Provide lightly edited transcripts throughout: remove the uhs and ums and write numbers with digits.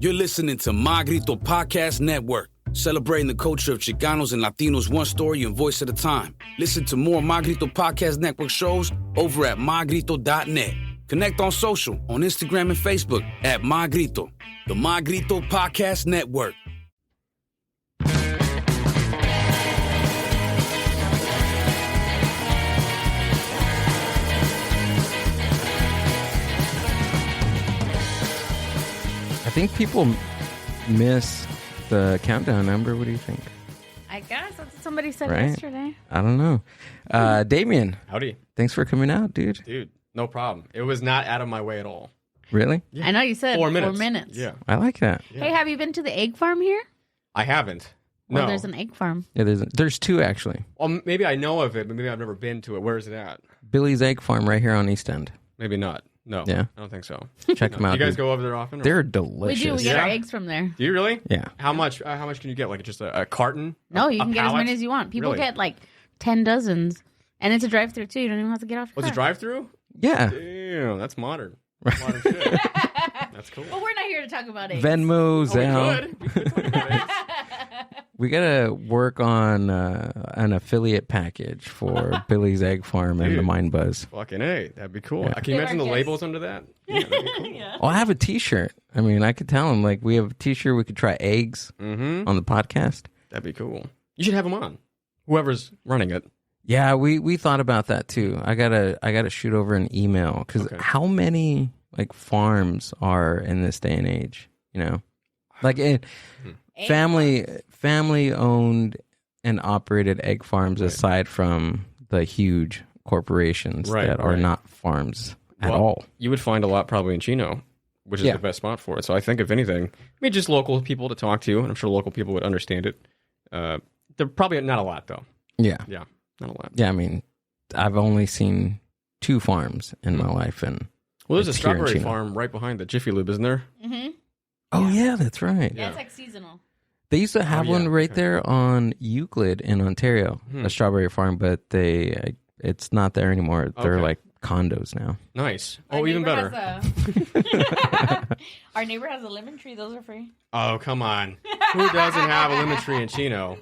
You're listening to My Grito Podcast Network, celebrating the culture of Chicanos and Latinos one story and voice at a time. Listen to more My Grito Podcast Network shows over at mygrito.net. Connect on social, on Instagram and Facebook at My Grito, the My Grito Podcast Network. I think people miss the countdown number. What do you think? I guess that's what somebody said Right? yesterday. I don't know. Damien, Howdy. thanks for coming out, dude. Dude, no problem. It was not out of my way at all. Really? Yeah. I know you said 4 minutes. 4 minutes. Yeah. I like that. Yeah. Hey, have you been to the egg farm here? I haven't. Well, No. there's an egg farm. Yeah, there's two actually. Well, maybe I know of it, but maybe I've never been to it. Where is it at? Billy's Egg Farm right here on East End. Maybe not. No. Yeah. I don't think so. Check them out. You guys dude. go over there often? or- They're We delicious. do. We get Yeah? our eggs from there. Do you really? Yeah. How much can you get? Like just a carton? No, you A can get as pallet? many as you want. People Really? get like 10 dozens. And it's a drive-through too. You don't even have to get off your Was car. it drive-through? Yeah. Damn, that's modern. Modern shit. That's cool. But we're not here to talk about eggs. Venmo, Oh, Zelle. we could. We could talk about eggs. We gotta work on an affiliate package for Billy's Egg Farm and the Dude. Mind Buzz. Fucking A. That'd be cool. Yeah. Can you They're imagine the our labels guests. under that? Yeah, that'd be cool. Yeah. Well, I have a T-shirt. I mean, I could tell him like we have a T-shirt. We could try eggs Mm-hmm. on the podcast. That'd be cool. You should have them on. Whoever's running it. Yeah, we thought about that too. I gotta shoot over an email because Okay. how many like farms are in this day and age? You know, like Egg family owned and operated egg farms aside from the huge corporations Right, that are right. not farms at Well, all. You would find a lot probably in Chino, which is Yeah. the best spot for it. So I think if anything, just local people to talk to, and I'm sure local people would understand it. They're probably not a lot though. Yeah, Yeah, not a lot. yeah. I mean, I've only seen 2 farms in my life, and Well, there's a It's here in strawberry Chino. farm right behind the Jiffy Lube, isn't there? Mm-hmm. oh yeah, that's right. Yeah, Yeah. it's like seasonal. They used to have yeah, one right okay. there on Euclid in Ontario, a strawberry farm, but it's not there anymore. They're Okay. like condos now. Nice. Our Oh, even neighbor better. Our neighbor has a lemon tree. Those are free. Oh, come on. Who doesn't have a lemon tree in Chino?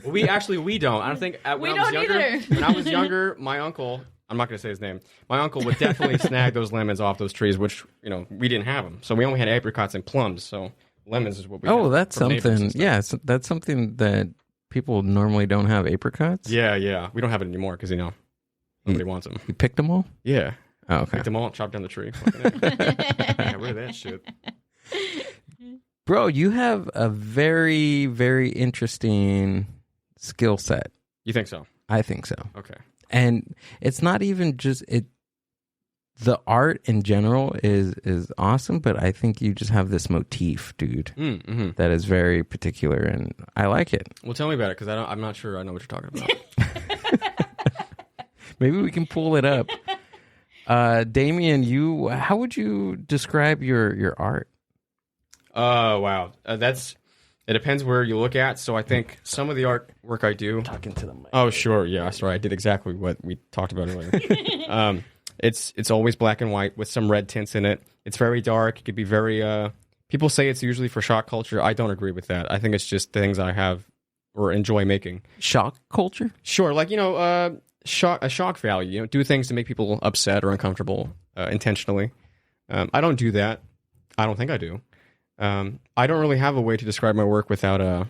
We don't. I don't think We when I was don't younger. either. When I was younger, my uncle. I'm not going to say his name. My uncle would definitely snag those lemons off those trees, which we didn't have them, so we only had apricots and plums. So lemons is what we. Oh, had that's from neighbors something. and stuff. Yeah, that's something that people normally don't have apricots. Yeah. We don't have it anymore because nobody wants them. You picked them all? Yeah. Oh, okay. Pick them all, chop down the tree. Fucking A. Get rid of that shit. Bro, you have a very, very interesting skill set. You think so? I think so. Okay. And it's not even just it. The art in general is awesome, but I think you just have this motif, dude, Mm-hmm. that is very particular, and I like it. Well, tell me about it because I'm not sure I know what you're talking about. Maybe we can pull it up. Damien, how would you describe your art? Oh, wow. It depends where you look at. So I think some of the artwork I do. Talking to the mic. Oh, sure. Yeah. Sorry. I did exactly what we talked about earlier. It's always black and white with some red tints in it. It's very dark. It could be very, people say it's usually for shock culture. I don't agree with that. I think it's just things I have or enjoy making. Shock culture? Sure. Like, a shock value, do things to make people upset or uncomfortable intentionally. I don't do that. I don't think I do. I don't really have a way to describe my work without a.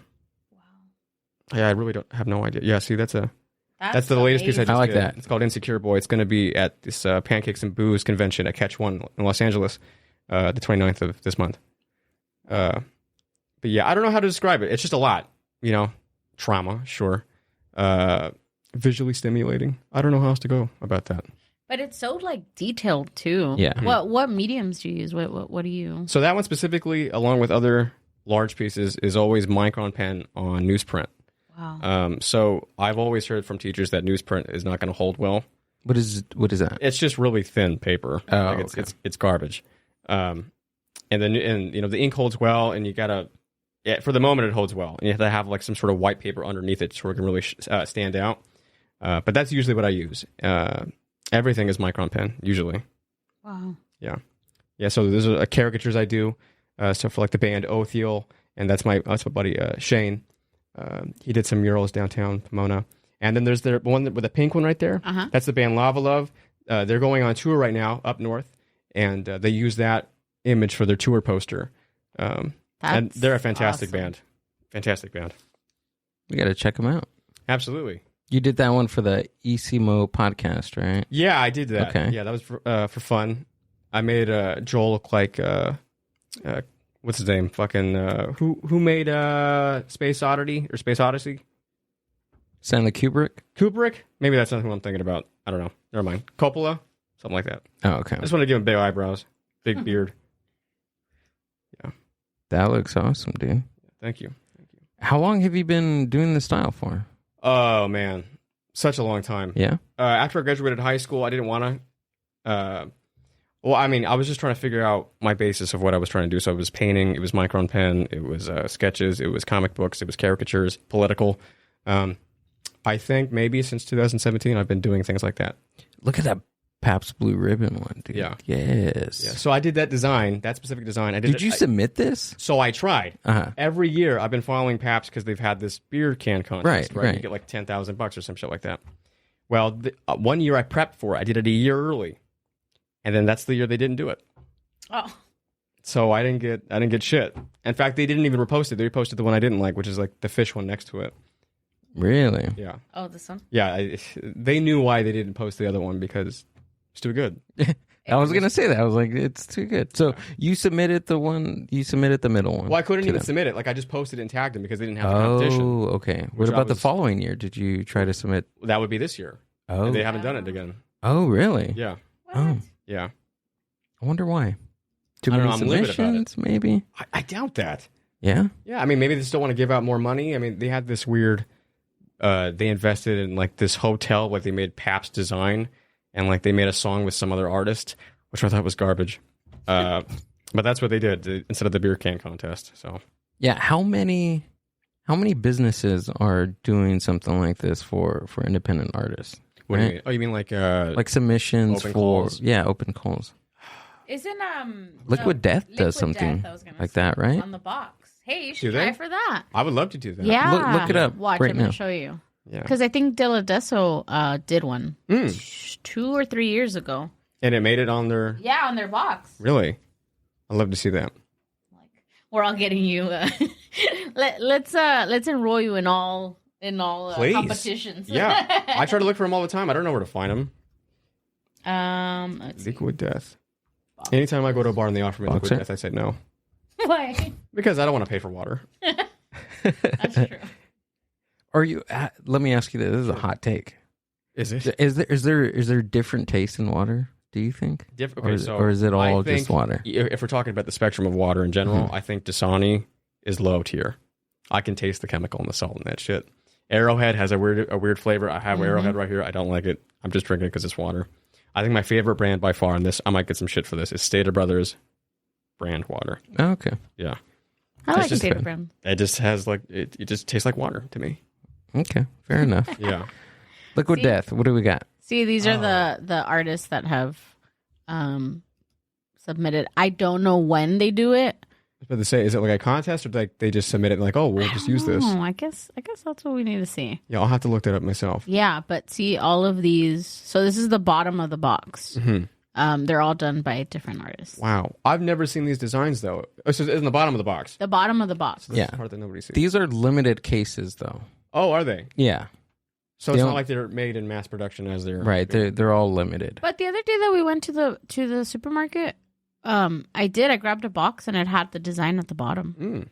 Wow. Yeah, I really don't have no idea. Yeah, see, that's the latest piece I just I like did. that. It's called Insecure Boy. It's going to be at this Pancakes and Booze convention at Catch One in Los Angeles, the 29th of this month. But yeah, I don't know how to describe it. It's just a lot, trauma, sure. Visually stimulating. I don't know how else to go about that. But it's so detailed too. Yeah. What mediums do you use? What do you? So that one specifically, along with other large pieces, is always Micron Pen on Newsprint. Wow. So I've always heard from teachers that newsprint is not going to hold well. What is that? It's just really thin paper. Oh, it's garbage. And then the ink holds well, and you gotta. Yeah, for the moment it holds well, and you have to have some sort of white paper underneath it so it can really stand out. But that's usually what I use. Everything is Micron Pen usually. Wow. Yeah. So those are caricatures I do. stuff for like the band Oathiel, and that's my buddy Shane. He did some murals downtown Pomona. And then there's the one with the pink one right there. Uh-huh. That's the band Lava Love. They're going on tour right now up north, and they use that image for their tour poster. And they're a fantastic band. Fantastic band. We got to check them out. Absolutely. You did that one for the ECMO podcast, right? Yeah, I did that. Okay. Yeah, that was for fun. I made Joel look like what's his name? Fucking who made Space Oddity or Space Odyssey? Stanley Kubrick? Kubrick? Maybe that's not who I'm thinking about. I don't know. Never mind. Coppola? Something like that. Oh, okay. I just want to give him big eyebrows, big beard. Yeah. That looks awesome, dude. Thank you. How long have you been doing this style for? Oh, man. Such a long time. Yeah? After I graduated high school, I didn't want to... I was just trying to figure out my basis of what I was trying to do. So it was painting, it was Micron Pen, it was sketches, it was comic books, it was caricatures, political. I think maybe since 2017, I've been doing things like that. Look at that Pabst Blue Ribbon one, dude. Yeah. Yes. Yeah. So I did that design, that specific design. Did you submit this? So I tried. Uh-huh. Every year, I've been following Pabst because they've had this beer can contest, Right. You get like $10,000 or some shit like that. Well, one year I prepped for it. I did it a year early, and then that's the year they didn't do it. Oh. So I didn't get shit. In fact, they didn't even repost it. They reposted the one I didn't like, which is like the fish one next to it. Really? Yeah. Oh, this one? Yeah. They knew why they didn't post the other one because it's too good. I was going to say that. I was like, it's too good. So you submitted the middle one. Well, I couldn't even them. submit it. Like, I just posted it and tagged them because they didn't have the competition. Oh, okay. What about the following year? Did you try to submit? That would be this year. Oh. And they haven't done it again. Oh, really? Yeah. What? Oh. Yeah. I wonder why. Too I don't many know, I'm livid about submissions, maybe? I doubt that. Yeah? Yeah, I mean, maybe they still want to give out more money. I mean, they had this weird... they invested in, like, this hotel, like, they made Pabst design, and, like, they made a song with some other artist, which I thought was garbage. But that's what they did instead of the beer can contest, so... Yeah, how many businesses are doing something like this for independent artists? What do you mean? Oh, you mean like submissions open for... calls? Yeah, open calls. Isn't Liquid Death does Liquid something Death, I was gonna like say, that, right? on the box. Hey, you Do should they? try for that. I would love to do that. Yeah. Look it up Watch, right I'm going now. to show you. Yeah. Because I think De La Deso did one 2 or 3 years ago. And it made it on their... Yeah, on their box. Really? I'd love to see that. We're all getting you. Let's enroll you in all Please. competitions. Yeah. I try to look for them all the time. I don't know where to find them. Let's see. Liquid Death. Anytime I go to a bar and they offer me Liquid Boxer? Death, I say no. Why? Because I don't want to pay for water. That's true. Are you? Let me ask you this. This is a hot take. Is it? Is there different taste in water? Do you think? Or is it all just water? If we're talking about the spectrum of water in general, I think Dasani is low tier. I can taste the chemical and the salt in that shit. Arrowhead has a weird flavor. I have Arrowhead right here. I don't like it. I'm just drinking it because it's water. I think my favorite brand by far, and this I might get some shit for this, is Stater Brothers brand water. Oh, okay. Yeah. I like just Stater fair. brand. It just has like it just tastes like water to me. Okay. Fair enough. Yeah. Liquid Death. What do we got? See, these are the artists that have submitted. I don't know when they do it. I was about to say, is it like a contest or like they just submit it and like, oh, we'll just use this? I guess that's what we need to see. Yeah, I'll have to look that up myself. Yeah, but see all of these. So this is the bottom of the box. They're all done by different artists. Wow. I've never seen these designs though. Oh, so it's in the bottom of the box. The bottom of the box. This is Yeah. the part that nobody sees. These are limited cases, though. Oh, are they? Yeah. So They it's don't- not like they're made in mass production as they're Right. They're all limited. But the other day that we went to the supermarket, I grabbed a box and it had the design at the bottom.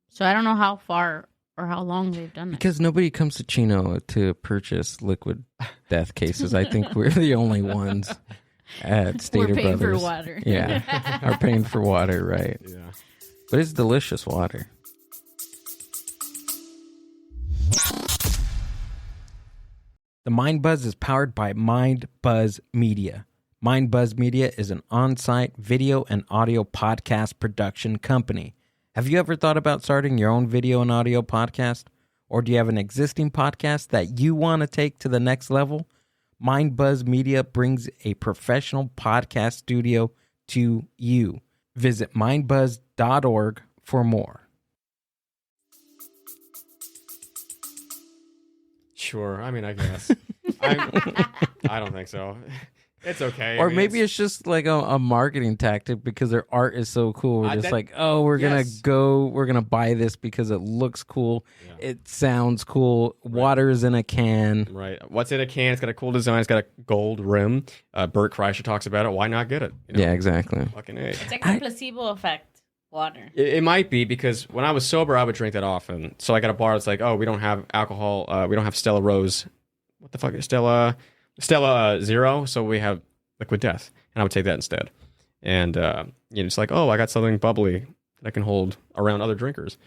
So I don't know how far or how long they've done it. Because nobody comes to Chino to purchase Liquid Death cases. I think we're the only ones at Stater We're paying Brothers. for water. Yeah. Are paying for water, right. Yeah. But it's delicious water. The Mind Buzz is powered by Mind Buzz Media. Mind Buzz Media is an on-site video and audio podcast production company. Have you ever thought about starting your own video and audio podcast? Or do you have an existing podcast that you want to take to the next level? Mind Buzz Media brings a professional podcast studio to you. Visit mindbuzz.org for more. Sure. I mean, I guess. I don't think so. It's okay. Or maybe it's just like a marketing tactic because their art is so cool. We're just we're going to buy this because it looks cool. Yeah. It sounds cool. Right. Water's in a can. Right. What's in a can? It's got a cool design. It's got a gold rim. Bert Kreischer talks about it. Why not get it? You know? Yeah, exactly. Fucking A. It's like a placebo effect. Water. It might be because when I was sober, I would drink that often. So like at a bar, it's like, oh, we don't have alcohol. We don't have Stella Rose. What the fuck is Stella Zero? So we have Liquid Death, and I would take that instead. And it's like, oh, I got something bubbly that I can hold around other drinkers.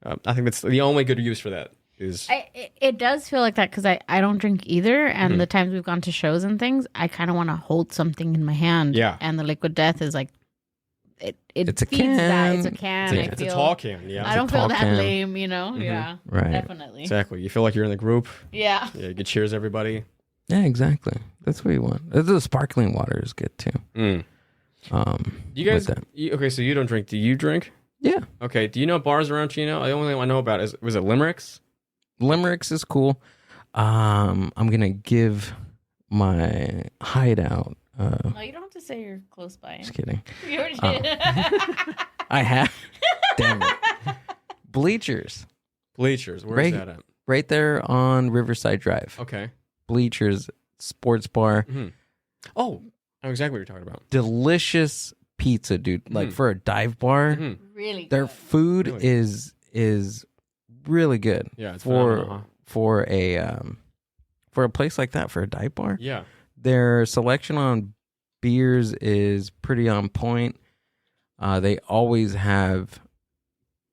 I think that's the only good use for that. It does feel like that because I don't drink either, and the times we've gone to shows and things, I kind of want to hold something in my hand. Yeah, and the Liquid Death is like. It's a can. That. It's a can. It's a tall can. Yeah, I don't feel that lame. Yeah, right. Definitely. Exactly. You feel like you're in the group. Yeah. You can cheers everybody. Yeah, exactly. That's what you want. The sparkling water is good too. You guys, okay? So you don't drink. Do you drink? Yeah. Okay. Do you know bars around Chino? The only thing I know about was it Limericks? Limericks is cool. I'm gonna give my hideout. No, you don't have to say you're close by. Just kidding. You already did. I have. Damn it. Bleachers. Where's that at? Right there on Riverside Drive. Okay. Bleachers, sports bar. Mm-hmm. Oh, I know exactly what you're talking about. Delicious pizza, dude. Like for a dive bar. Really good. Their food is really good. Yeah, it's for a place like that, for a dive bar. Yeah. Their selection on beers is pretty on point. They always have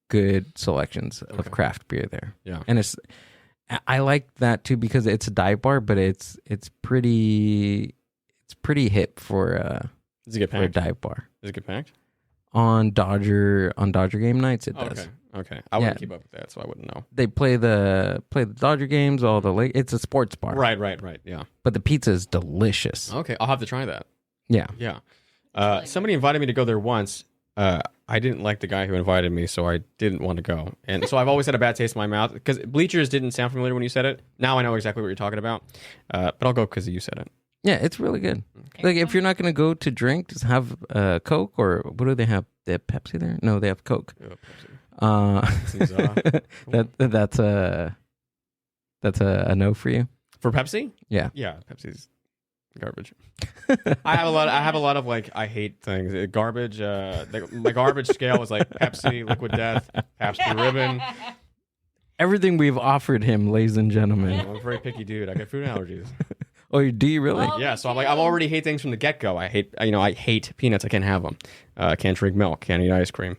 good selections of craft beer there. Yeah. And I like that too because it's a dive bar, but it's pretty hip for a dive bar. Does it get packed? On Dodger game nights it does. Okay. I wouldn't keep up with that, so I wouldn't know. They play the Dodger games, it's a sports bar. Right, yeah. But the pizza is delicious. Okay, I'll have to try that. Yeah. Yeah. Somebody invited me to go there once. I didn't like the guy who invited me, so I didn't want to go. And so I've always had a bad taste in my mouth because Bleachers didn't sound familiar when you said it. Now I know exactly what you're talking about. But I'll go because you said it. Yeah, it's really good. Okay. Like if you're not going to go to drink, just have Coke or what do they have? They have Pepsi there? No, they have Coke. That's a no for you. For Pepsi? Yeah. Yeah, Pepsi's garbage. I have a lot of like I hate things. Garbage. My garbage scale was like Pepsi, Liquid Death, Pabst Blue Ribbon. Everything we've offered him, ladies and gentlemen. I'm a very picky dude. I get food allergies. Oh, do you really? Yeah. So I'm like, I already hate things from the get go. I hate peanuts. I can't have them. Can't drink milk. Can't eat ice cream.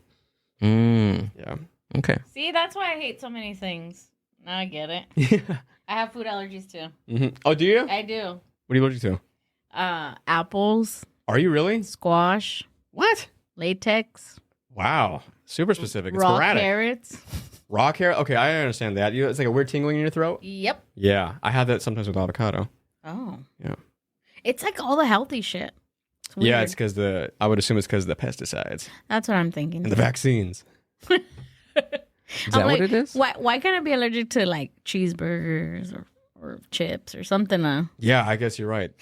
Yeah. Okay. See, that's why I hate so many things. Now I get it. Yeah. I have food allergies too. Mm-hmm. Oh, do you? I do. What are you allergic to? Apples. Are you really? Squash. What? Latex. Wow. Super specific. It's raw sporadic. Carrots. Raw carrot? Okay, I understand that. It's like a weird tingling in your throat? Yep. Yeah. I have that sometimes with avocado. Oh. Yeah. It's like all the healthy shit. It's weird. Yeah, it's because I would assume it's because of the pesticides. That's what I'm thinking. And the vaccines. Is that what it is? Why can't I be allergic to like cheeseburgers or chips or something? Yeah, I guess you're right.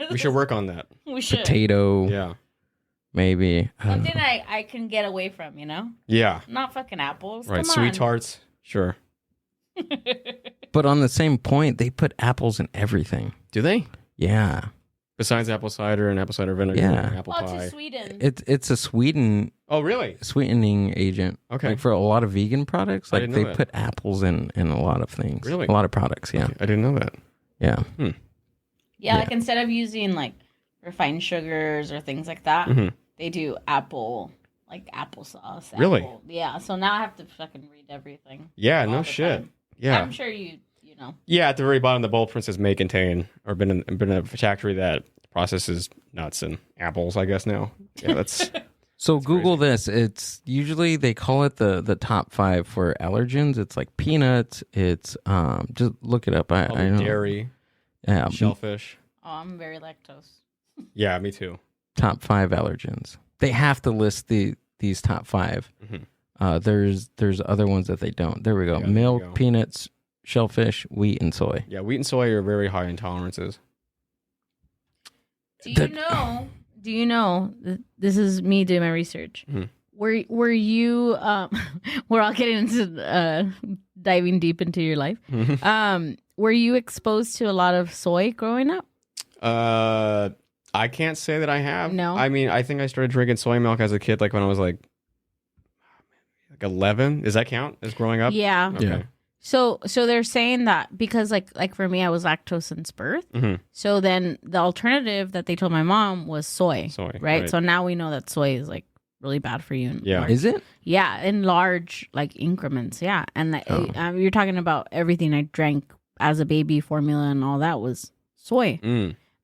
We should work on that. We should. Potato. Yeah. Maybe. Something I can get away from, you know? Yeah. Not fucking apples. Right. Come Sweet on. tarts. Sure. But on the same point, they put apples in everything. Do they? Yeah. Besides apple cider and apple cider vinegar and apple pie. It's Sweden. It's a Oh, really? sweetening agent. Okay. Like for a lot of vegan products, like they put apples in a lot of things. Really? A lot of products, yeah. Okay. I didn't know that. Yeah. Yeah, like instead of using like refined sugars or things like that, they do applesauce. Really? Yeah. So now I have to fucking read everything. Yeah, no shit. Time. Yeah. I'm sure you know. Yeah, at the very bottom, the bold print says may contain, or been in a factory that processes nuts and apples, I guess now. Yeah, that's... So that's Google crazy. this. It's usually they call it the top 5 for allergens. It's like peanuts. It's just look it up. I know. Dairy, shellfish. Oh, I'm very lactose. Yeah, me too. Top 5 allergens. They have to list these top 5. There's other ones that they don't. There we go. Yeah, Milk, peanuts, shellfish, wheat, and soy. Yeah, wheat and soy are very high in tolerances. Do you know? This is me doing my research. Were you? We're all getting into diving deep into your life. Were you exposed to a lot of soy growing up? I can't say that I have. No. I mean, I think I started drinking soy milk as a kid, like when I was like 11. Does that count as growing up? Yeah. Okay. Yeah. So they're saying that because like for me, I was lactose since birth. So then the alternative that they told my mom was soy. Right? So now we know that soy is like really bad for you. Yeah. Is it? Yeah, in large like increments. Yeah, and you're talking about everything I drank as a baby, formula and all that was soy.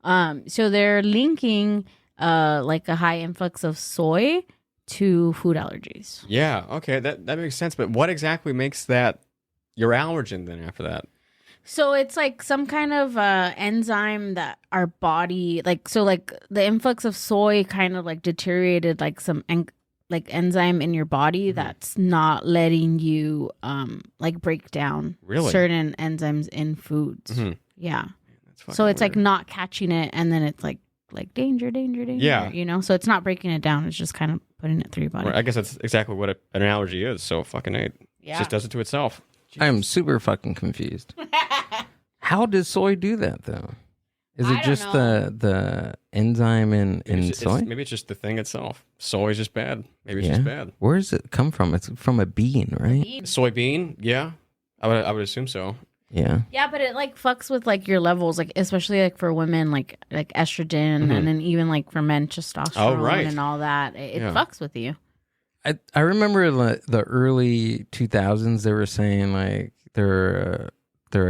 So they're linking like a high influx of soy to food allergies. Yeah. Okay. That makes sense. But what exactly makes that your allergen then after that? So it's like some kind of enzyme that our body like the influx of soy kind of like deteriorated like some like enzyme in your body that's not letting you like break down certain enzymes in foods. Yeah. So it's weird. like not catching it and then it's like danger. Yeah. You know, so it's not breaking it down. It's just kind of putting it through your body. Right. I guess that's exactly what an allergy is. So fucking it just does it to itself. I am super fucking confused. How does soy do that though? Is it just the enzyme in soy? Maybe it's just the thing itself. Soy is just bad. Maybe it's just bad. Where does it come from? It's from a bean, right? Soybean? Yeah. I would assume so. Yeah. Yeah, but it like fucks with like your levels, like especially like for women, like estrogen, and then even like for men, testosterone and all that. It fucks with you. I remember the early 2000s. They were saying like they're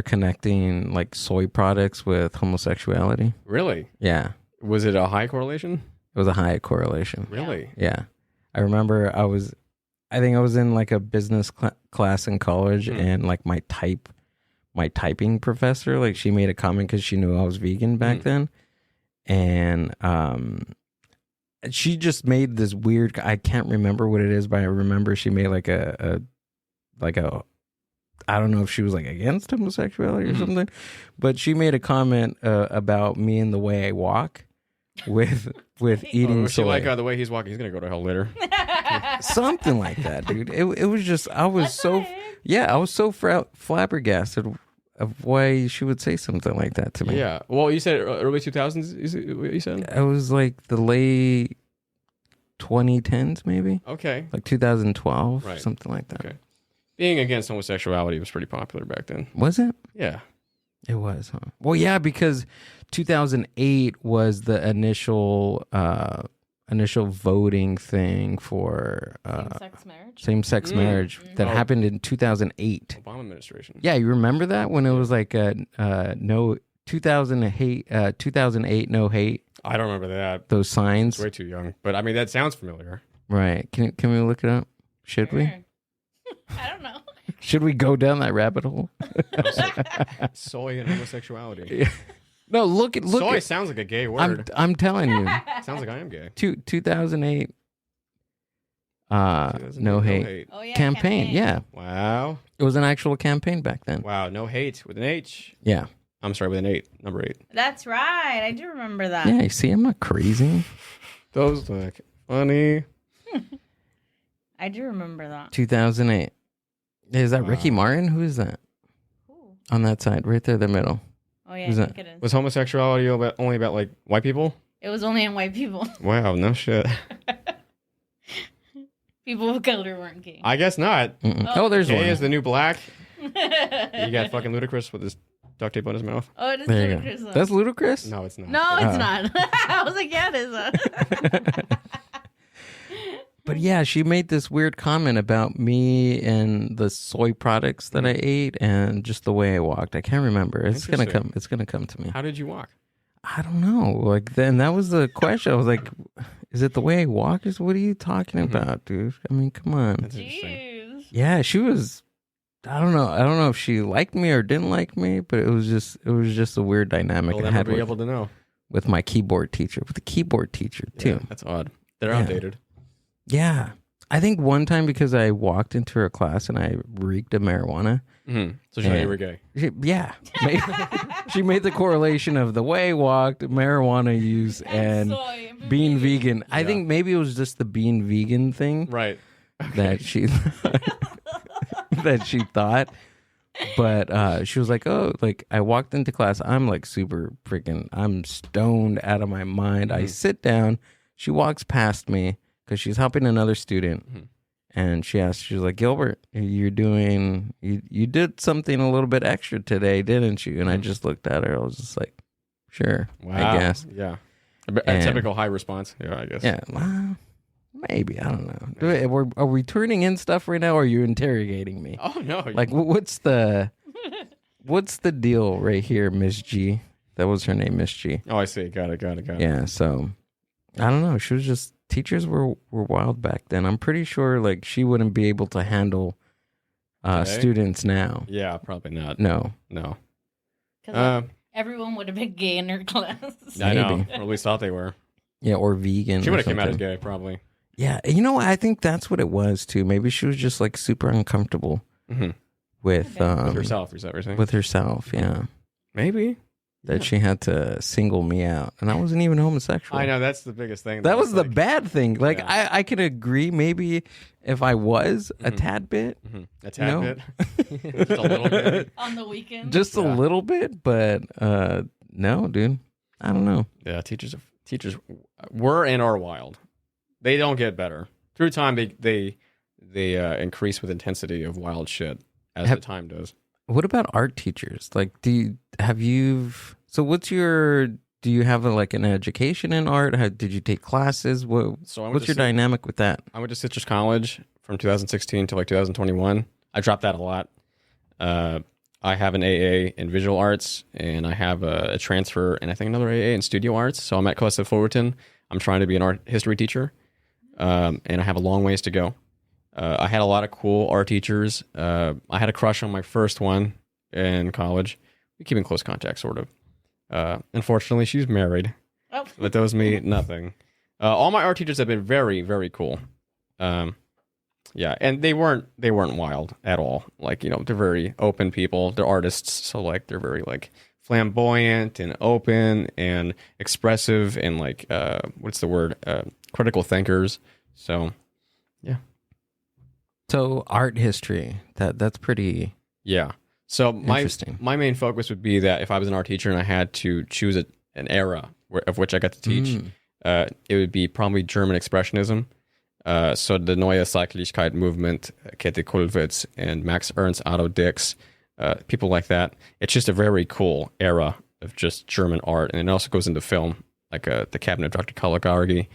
connecting like soy products with homosexuality. Really? Yeah. Was it a high correlation? It was a high correlation. Really? Yeah. I remember I think I was in like a business class in college, and like my typing professor, like she made a comment because she knew I was vegan back then, and she just made this weird. I can't remember what it is, but I remember she made like a I don't know if she was like against homosexuality or something, but she made a comment about me and the way I walk with eating soy. Like the way he's walking, he's gonna go to hell later. Something like that, dude. It was just I was so flabbergasted of why she would say something like that to me. Yeah. Well, you said early 2000s. Is it what you said? It was like the late 2010s, maybe. Okay. Like 2012, something like that. Okay. Being against homosexuality was pretty popular back then. Was it? Yeah. It was, huh? Well, yeah, because 2008 was the initial voting thing for same-sex marriage that happened in 2008. Obama administration. Yeah, you remember that when it was like no 2008 no hate. I don't remember that. Those signs. It's way too young, but I mean that sounds familiar. Right? Can we look it up? Should we? I don't know. Should we go down that rabbit hole? Soy and homosexuality. No, look soy sounds like a gay word. I'm telling you. Sounds like I am gay. 2008 no hate campaign. Yeah. Wow. It was an actual campaign back then. Wow. No hate with an H. Yeah. I'm sorry, with an 8. Number 8. That's right. I do remember that. Yeah, you see, I'm not crazy. Those look funny. I do remember that. 2008. Is that Ricky Martin? Who is that? On that side, right there, the middle. Oh yeah, Who's I think it is. Was homosexuality only about like white people? It was only in white people. Wow, no shit. People of color weren't gay. I guess not. Oh, there's one. Gay is the new black. You got fucking Ludacris with his duct tape on his mouth. Oh, it is There you go. ludicrous. That's ludicrous? No, it's not. No, it's not. I was like, yeah, it is. But yeah, she made this weird comment about me and the soy products that I ate and just the way I walked. I can't remember. It's gonna come. It's gonna come to me. How did you walk? I don't know. Like then that was the question. I was like, "Is it the way I walk? What are you talking about, dude? I mean, come on." That's interesting. Yeah, she was. I don't know. I don't know if she liked me or didn't like me, but it was just a weird dynamic We'll I never had be able to know. with my keyboard teacher, with the keyboard teacher too. Yeah, that's odd. They're outdated. Yeah. I think one time because I walked into her class and I reeked of marijuana. Mm-hmm. So she knew you were gay. She made the correlation of the way I walked, marijuana use, and being vegan. I think maybe it was just the being vegan thing. Right. That she that she thought. But she was like, oh, like I walked into class. I'm like super freaking, I'm stoned out of my mind. I sit down. She walks past me because she's helping another student. And she asked, she was like, Gilbert, you did something a little bit extra today, didn't you? And I just looked at her. I was just like, sure, wow. I guess. Yeah. A typical high response. Yeah, I guess. Yeah. Well, maybe. I don't know. Are we turning in stuff right now, or are you interrogating me? Oh, no. Like, what's the deal right here, Miss G? That was her name, Miss G. Oh, I see. Got it. Yeah, so I don't know. She was just, teachers were wild back then. I'm pretty sure like she wouldn't be able to handle students now. Yeah, probably not. No. Because everyone would have been gay in her class. I know. Or at least thought they were. Yeah, or vegan. She would have came out as gay, probably. Yeah, you know what? I think that's what it was too. Maybe she was just like super uncomfortable with herself. Is that what you're saying? With herself, yeah. Maybe. That she had to single me out. And I wasn't even homosexual. I know, that's the biggest thing. That was the bad thing. Like, I could agree maybe if I was a tad bit. A tad bit? Just a little bit? On the weekend? Just a little bit, but no, dude. I don't know. Yeah, teachers were and are wild. They don't get better. Through time, they increase with intensity of wild shit as the time does. What about art teachers? Like, do you have like an education in art? Did you take classes? What's your dynamic with that? I went to Citrus College from 2016 to like 2021. I dropped that a lot. I have an AA in visual arts, and I have a transfer and I think another AA in studio arts. So I'm at Costa Fullerton. I'm trying to be an art history teacher, and I have a long ways to go. I had a lot of cool art teachers. I had a crush on my first one in college. We keep in close contact, sort of. Unfortunately, she's married. Oh. But those mean nothing. All my art teachers have been very, very cool. Yeah, and they weren't wild at all. Like, you know, they're very open people. They're artists, so like they're very like flamboyant and open and expressive and like what's the word? Critical thinkers. So, yeah. So art history, that's pretty So interesting. My main focus would be that if I was an art teacher and I had to choose an era of which I got to teach, it would be probably German Expressionism. So the Neue Zeitlichkeit movement, Käthe Kollwitz and Max Ernst, Otto Dix, people like that. It's just a very cool era of just German art, and it also goes into film, like the Cabinet of Dr. Caligari.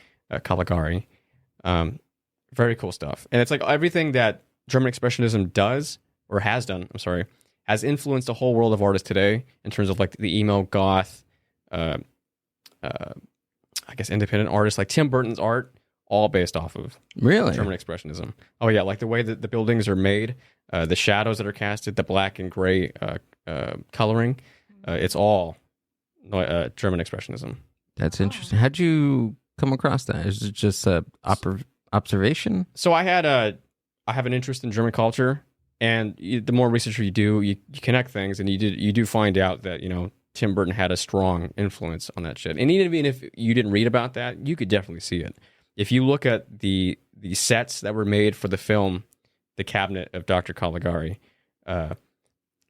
Very cool stuff. And it's like everything that German Expressionism does, or has done, has influenced the whole world of artists today in terms of like the emo, goth, I guess independent artists, like Tim Burton's art, all based off of German Expressionism. Oh yeah, like the way that the buildings are made, the shadows that are casted, the black and gray coloring, it's all German Expressionism. That's interesting. How'd you come across that? Is it just a observation? So I have an interest in German culture, and the more research you do, you connect things, and you do find out that, you know, Tim Burton had a strong influence on that shit. And even if you didn't read about that, you could definitely see it. If you look at the sets that were made for the film The Cabinet of Dr. Caligari,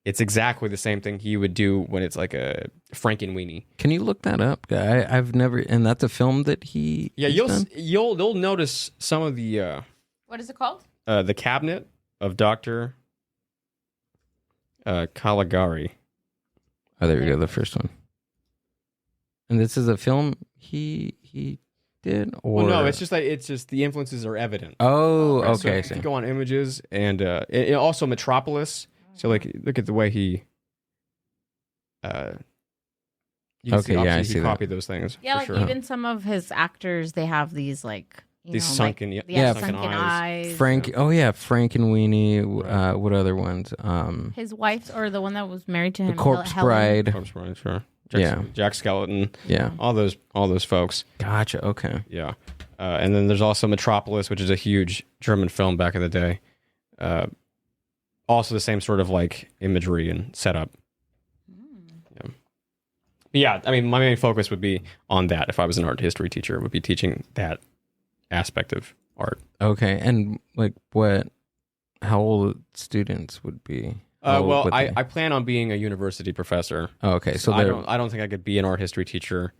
it's exactly the same thing he would do when it's like a Frankenweenie. Can you look that up? I've never, and that's a film that he. Yeah, you'll notice some of the. What is it called? The Cabinet of Dr. Caligari. Oh, there we go. The first one. And this is a film he did, or well, no, it's just the influences are evident. Oh, right? okay. So if you go on images and it also Metropolis. So like look at the way he. You can see, I he see copied those things. Yeah, like sure. even some of his actors, they have these like these sunken, sunken eyes. Frank and Weenie. What other ones? His wife, or the one that was married to him, the Corpse Bride. Corpse Bride, sure. Jack Skeleton. Yeah. All those folks. Gotcha. Okay. Yeah. And then there's also Metropolis, which is a huge German film back in the day. Also the same sort of like imagery and setup. Yeah, I mean, my main focus would be on that. If I was an art history teacher, would be teaching that aspect of art. Okay, and like how old students would be? Well, I plan on being a university professor. Oh, okay, so I don't think I could be an art history teacher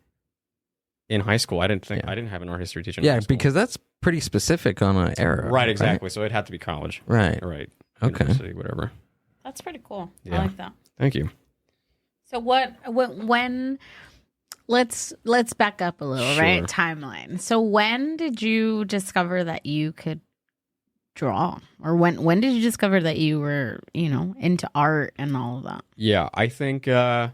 in high school. I didn't have an art history teacher in high school. Because that's pretty specific on an era. Right, exactly. Right? So it'd have to be college. Right. Okay. University, whatever. That's pretty cool. Yeah. I like that. Thank you. So when let's back up a little, Sure. right? Timeline. So when did you discover that you could draw? Or when did you discover that you were, into art and all of that? Yeah, I think God,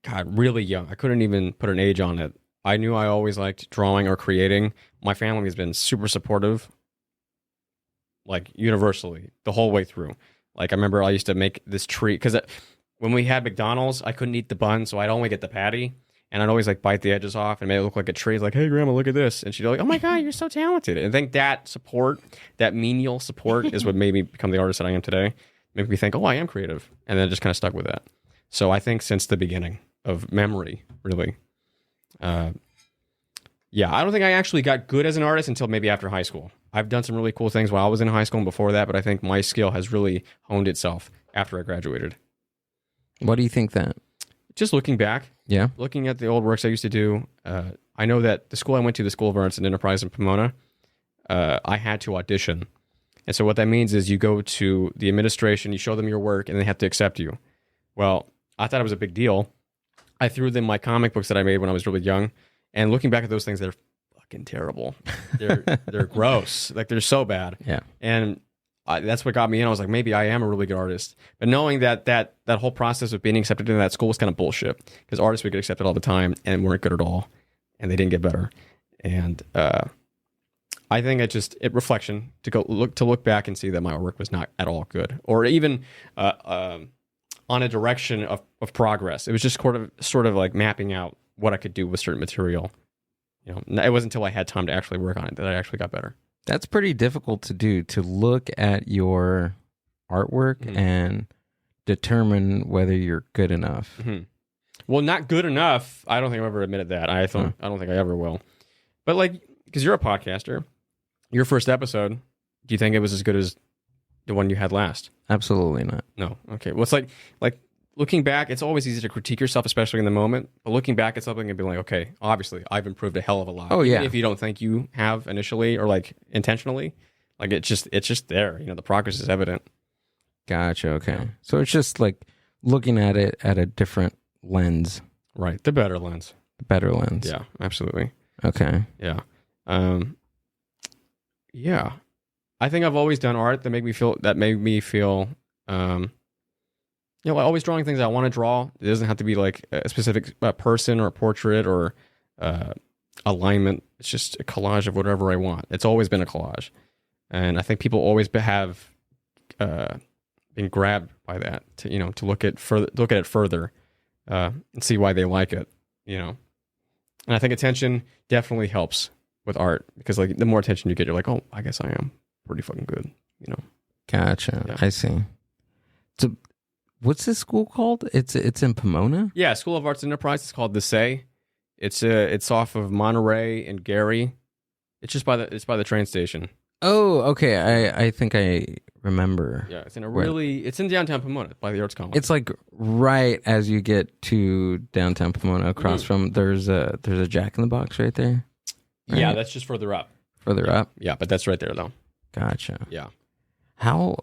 really young. I couldn't even put an age on it. I knew I always liked drawing or creating. My family has been super supportive, like universally, the whole way through. Like I remember I used to make this tree because when we had McDonald's, I couldn't eat the bun, so I'd only get the patty, and I'd always like bite the edges off and make it look like a tree. Like, hey, Grandma, look at this, and she'd be like, oh my God, you're so talented. And I think that support, that menial support, is what made me become the artist that I am today. Made me think, oh, I am creative, and then I just kind of stuck with that. So I think since the beginning of memory, really. Yeah, I don't think I actually got good as an artist until maybe after high school. I've done some really cool things while I was in high school and before that, but I think my skill has really honed itself after I graduated. What do you think that? Just looking back, looking at the old works I used to do, I know that the school I went to, the School of Arts and Enterprise in Pomona, I had to audition. And so what that means is you go to the administration, you show them your work, and they have to accept you. Well, I thought it was a big deal. I threw them my comic books that I made when I was really young, and looking back at those things, they're fucking terrible. They're gross. Like, they're so bad. Yeah. And that's what got me in. I was like, maybe I am a really good artist. But knowing that whole process of being accepted into that school was kind of bullshit, because artists would get accepted all the time and weren't good at all, and they didn't get better. And I think it reflection to look back and see that my work was not at all good, or even on a direction of progress. It was just sort of like mapping out what I could do with certain material. It wasn't until I had time to actually work on it that I actually got better. That's pretty difficult to do, to look at your artwork and determine whether you're good enough. Mm-hmm. Well, not good enough. I don't think I've ever admitted that. I don't think I ever will. But like, because you're a podcaster, your first episode, do you think it was as good as the one you had last? Absolutely not. No. Okay. Well, it's like looking back, it's always easy to critique yourself, especially in the moment. But looking back at something and be like, okay, obviously I've improved a hell of a lot. Oh, yeah. Even if you don't think you have initially or like intentionally, like it's just there. The progress is evident. Gotcha. Okay. So it's just like looking at it at a different lens. Right. The better lens. The better lens. Yeah, absolutely. Okay. Yeah. Yeah. I think I've always done art that made me feel always drawing things I want to draw. It doesn't have to be like a specific person or a portrait or alignment. It's just a collage of whatever I want. It's always been a collage. And I think people always have been grabbed by that to look at it further and see why they like it, And I think attention definitely helps with art, because like the more attention you get, you're like, oh, I guess I am pretty fucking good, Gotcha. Yeah. I see. So what's this school called? It's in Pomona? Yeah, School of Arts and Enterprise. It's called the Say. It's off of Monterey and Gary. It's by the train station. Oh, okay. I think I remember. Yeah, it's in downtown Pomona by the Arts College. It's like right as you get to downtown Pomona, across from there's a Jack in the Box right there. Right? Yeah, that's just further up. Further up. Yeah, but that's right there though. Gotcha. Yeah. How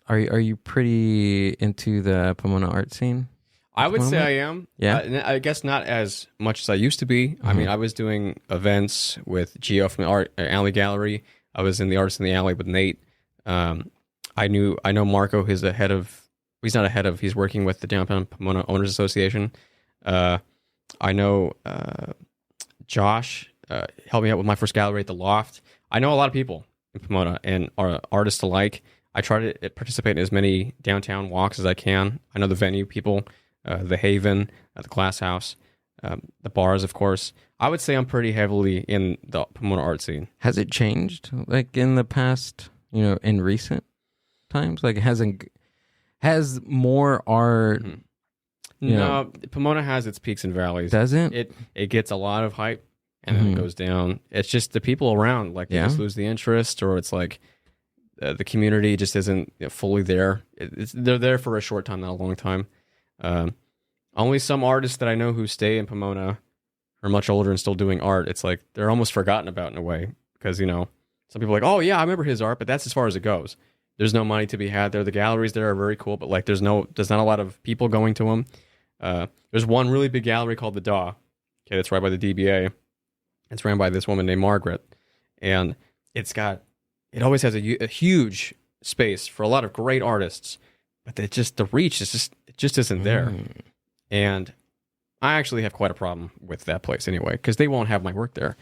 are you pretty into the Pomona art scene? I would say I am. Yeah. I guess not as much as I used to be. I mean, I was doing events with Gio from the Alley Gallery. I was in the Artists in the Alley with Nate. I know Marco. He's working with the Downtown Pomona Owners Association. I know Josh helped me out with my first gallery at the Loft. I know a lot of people in Pomona and are artists alike. I try to participate in as many downtown walks as I can. I know the venue people, the Haven, the Glass House. the bars, of course. I would say I'm pretty heavily in the Pomona art scene. Has it changed like in the past, in recent times? Like has more art No, Pomona has its peaks and valleys. Doesn't it gets a lot of hype and then it goes down. It's just the people around, like, they just lose the interest, or it's like the community just isn't fully there. They're there for a short time, not a long time. Only some artists that I know who stay in Pomona are much older and still doing art. It's like they're almost forgotten about in a way, because some people are like, oh yeah, I remember his art, but that's as far as it goes. There's no money to be had there. The galleries there are very cool, but like there's not a lot of people going to them. There's one really big gallery called the DAW. Okay, that's right by the DBA. It's ran by this woman named Margaret, and it always has a huge space for a lot of great artists, but the reach is just isn't there. And I actually have quite a problem with that place anyway, because they won't have my work there.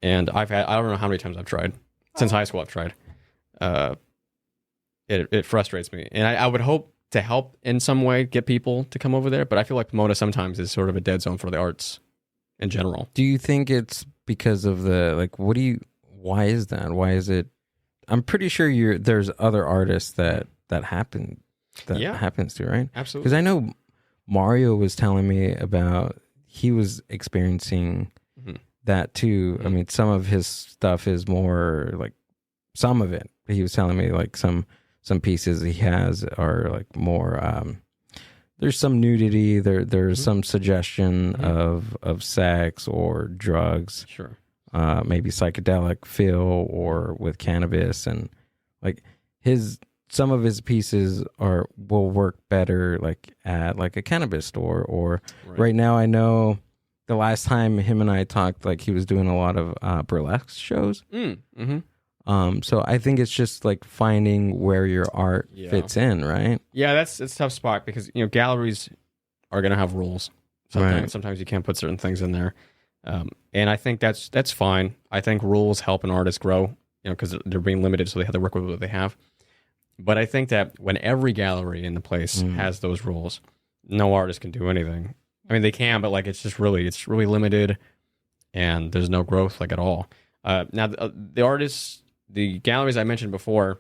And I don't know how many times I've tried. Since high school I've tried. It frustrates me. And I would hope to help in some way get people to come over there, but I feel like Pomona sometimes is sort of a dead zone for the arts in general. Do you think it's because of why is that? Why is it? I'm pretty sure there's other artists that happens to, right? Absolutely. Because I know Mario was telling me about, he was experiencing that too. I mean, some of his stuff is more like, some of it, he was telling me like some pieces he has are like more, there's some nudity, there's some suggestion of sex or drugs. Sure. Maybe psychedelic feel or with cannabis, and like some of his pieces will work better like at like a cannabis store, or right now I know the last time him and I talked, like he was doing a lot of burlesque shows. So I think it's just like finding where your art fits in, right? Yeah, it's a tough spot, because galleries are gonna have rules. Sometimes you can't put certain things in there. And I think that's fine. I think rules help an artist grow, because they're being limited, so they have to work with what they have. But I think that when every gallery in the place has those rules, no artist can do anything. I mean, they can, but like it's really limited, and there's no growth like at all. Now the galleries I mentioned before,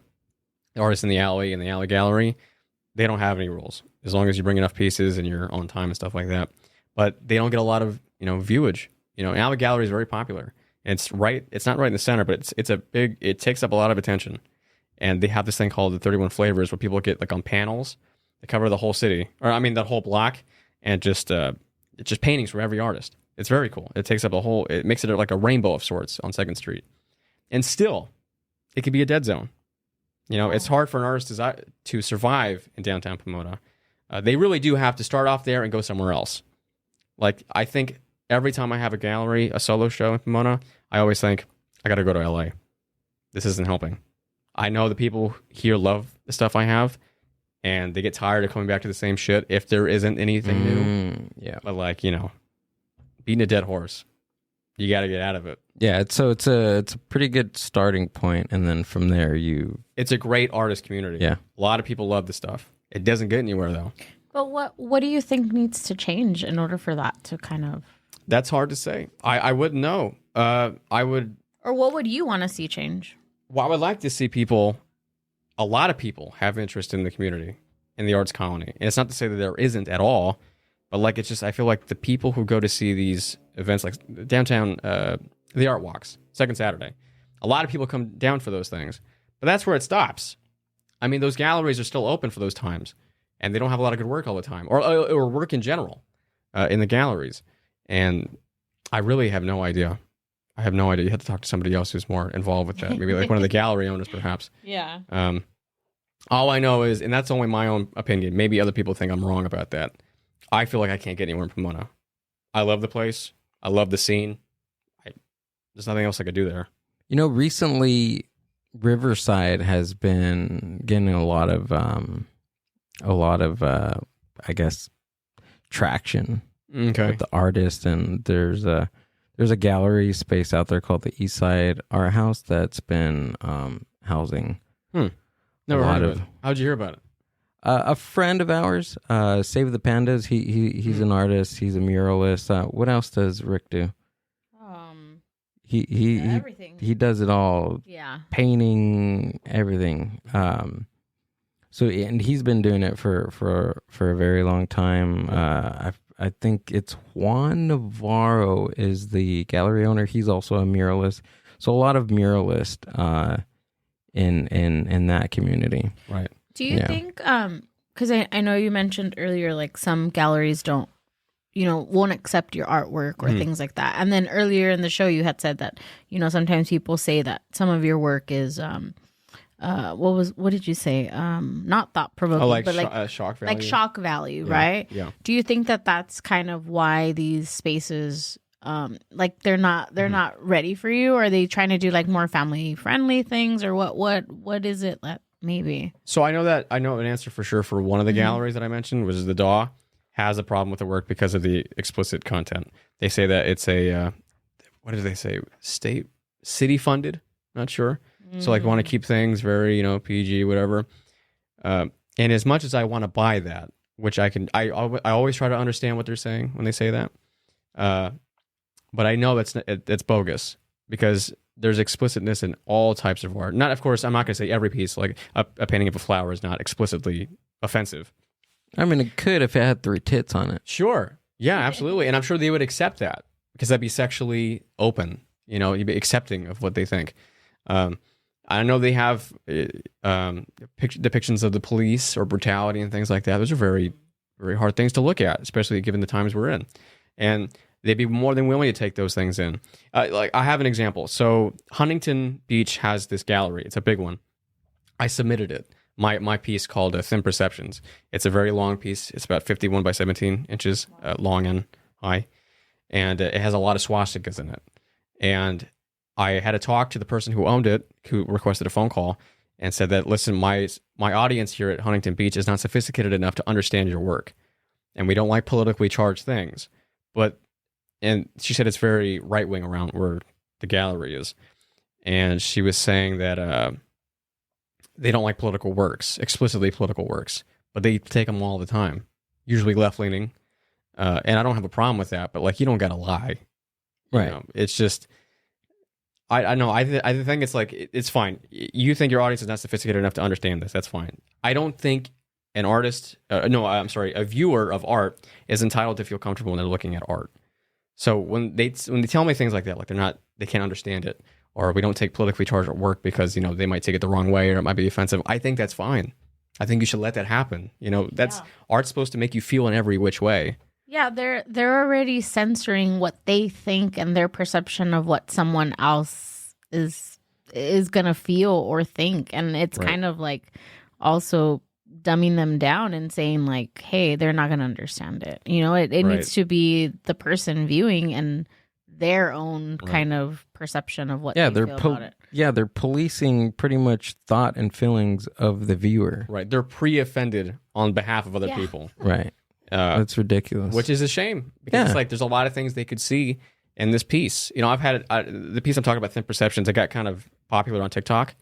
the artists in the alley and the alley gallery, they don't have any rules as long as you bring enough pieces and you're on time and stuff like that. But they don't get a lot of viewage. Alley gallery is very popular. It's not right in the center, but it takes up a lot of attention. And they have this thing called the 31 Flavors, where people get like on panels that cover the whole city, or I mean the whole block, and it's just paintings from every artist. It's very cool. It takes up it makes it like a rainbow of sorts on 2nd Street. And still, it could be a dead zone. It's hard for an artist to survive in downtown Pomona. They really do have to start off there and go somewhere else. Like, I think every time I have a solo show in Pomona, I always think, I got to go to LA. This isn't helping. I know the people here love the stuff I have, and they get tired of coming back to the same shit if there isn't anything new. Yeah. But like, beating a dead horse, you got to get out of it. Yeah, it's a pretty good starting point, and then from there it's a great artist community. Yeah. A lot of people love the stuff. It doesn't get anywhere though. But what do you think needs to change in order for that to kind of? That's hard to say. I wouldn't know. I would. Or what would you want to see change? Well, I would like to see a lot of people have interest in the community, in the arts colony. And it's not to say that there isn't at all, but like it's just, I feel like the people who go to see these events, like downtown, the art walks, Second Saturday, a lot of people come down for those things. But that's where it stops. I mean, those galleries are still open for those times, and they don't have a lot of good work all the time, or work in general in the galleries. And I really have no idea. I have no idea. You have to talk to somebody else who's more involved with that. Maybe like one of the gallery owners, perhaps. Yeah. All I know is, and that's only my own opinion, maybe other people think I'm wrong about that, I feel like I can't get anywhere in Pomona. I love the place. I love the scene. There's nothing else I could do there. Recently, Riverside has been getting a lot of I guess, traction with the artist, and there's a gallery space out there called the East Side Art House that's been housing Never heard of it. How'd you hear about it? A friend of ours, Save the Pandas. He's an artist. He's a muralist. What else does Rick do? He everything. He does it all. Yeah. Painting, everything. So and he's been doing it for a very long time. I think it's Juan Navarro is the gallery owner. He's also a muralist. So a lot of muralists in that community. Right. Do you think, because I know you mentioned earlier, like some galleries don't, won't accept your artwork or things like that. And then earlier in the show, you had said that, sometimes people say that some of your work is, what did you say? Not thought provoking, but like shock value. Like shock value, right? Yeah. Do you think that that's kind of why these spaces, like they're not ready for you? Or are they trying to do like more family friendly things, or what is it that maybe? So I know an answer for sure for one of the galleries that I mentioned, which is the DAW, has a problem with the work because of the explicit content. They say that it's a what did they say? City funded? Not sure. So like want to keep things very, PG, whatever. And as much as I want to buy that, which I always try to understand what they're saying when they say that. But I know it's bogus because there's explicitness in all types of art. Not, of course, I'm not going to say every piece, like a painting of a flower is not explicitly offensive. I mean, it could if it had 3 tits on it. Sure. Yeah, absolutely. And I'm sure they would accept that because that'd be sexually open. You'd be accepting of what they think. I know they have depictions of the police or brutality and things like that. Those are very, very hard things to look at, especially given the times we're in. And they'd be more than willing to take those things in. Like I have an example. So Huntington Beach has this gallery. It's a big one. I submitted it. My piece called Thin Perceptions. It's a very long piece. It's about 51 by 17 inches long and high. And it has a lot of swastikas in it. And I had to talk to the person who owned it, who requested a phone call, and said that, listen, my audience here at Huntington Beach is not sophisticated enough to understand your work. And we don't like politically charged things. And she said it's very right-wing around where the gallery is. And she was saying that they don't like political works, explicitly political works, but they take them all the time, usually left-leaning. And I don't have a problem with that, but like, you don't got to lie. Right. It's just... I know. I think it's like, it's fine. You think your audience is not sophisticated enough to understand this. That's fine. I don't think an artist, a viewer of art is entitled to feel comfortable when they're looking at art. So when they tell me things like that, like they can't understand it, or we don't take politically charged work because, they might take it the wrong way or it might be offensive. I think that's fine. I think you should let that happen. Art's supposed to make you feel in every which way. Yeah, they're already censoring what they think and their perception of what someone else is gonna feel or think, and it's kind of like also dumbing them down and saying like, hey, they're not gonna understand it. It needs to be the person viewing and their own kind of perception of what they feel about it. Yeah, they're policing pretty much thought and feelings of the viewer. Right, they're pre-offended on behalf of other people. Right. That's ridiculous. Which is a shame because it's like there's a lot of things they could see in this piece. I've had the piece I'm talking about, Thin Perceptions. It got kind of popular on TikTok.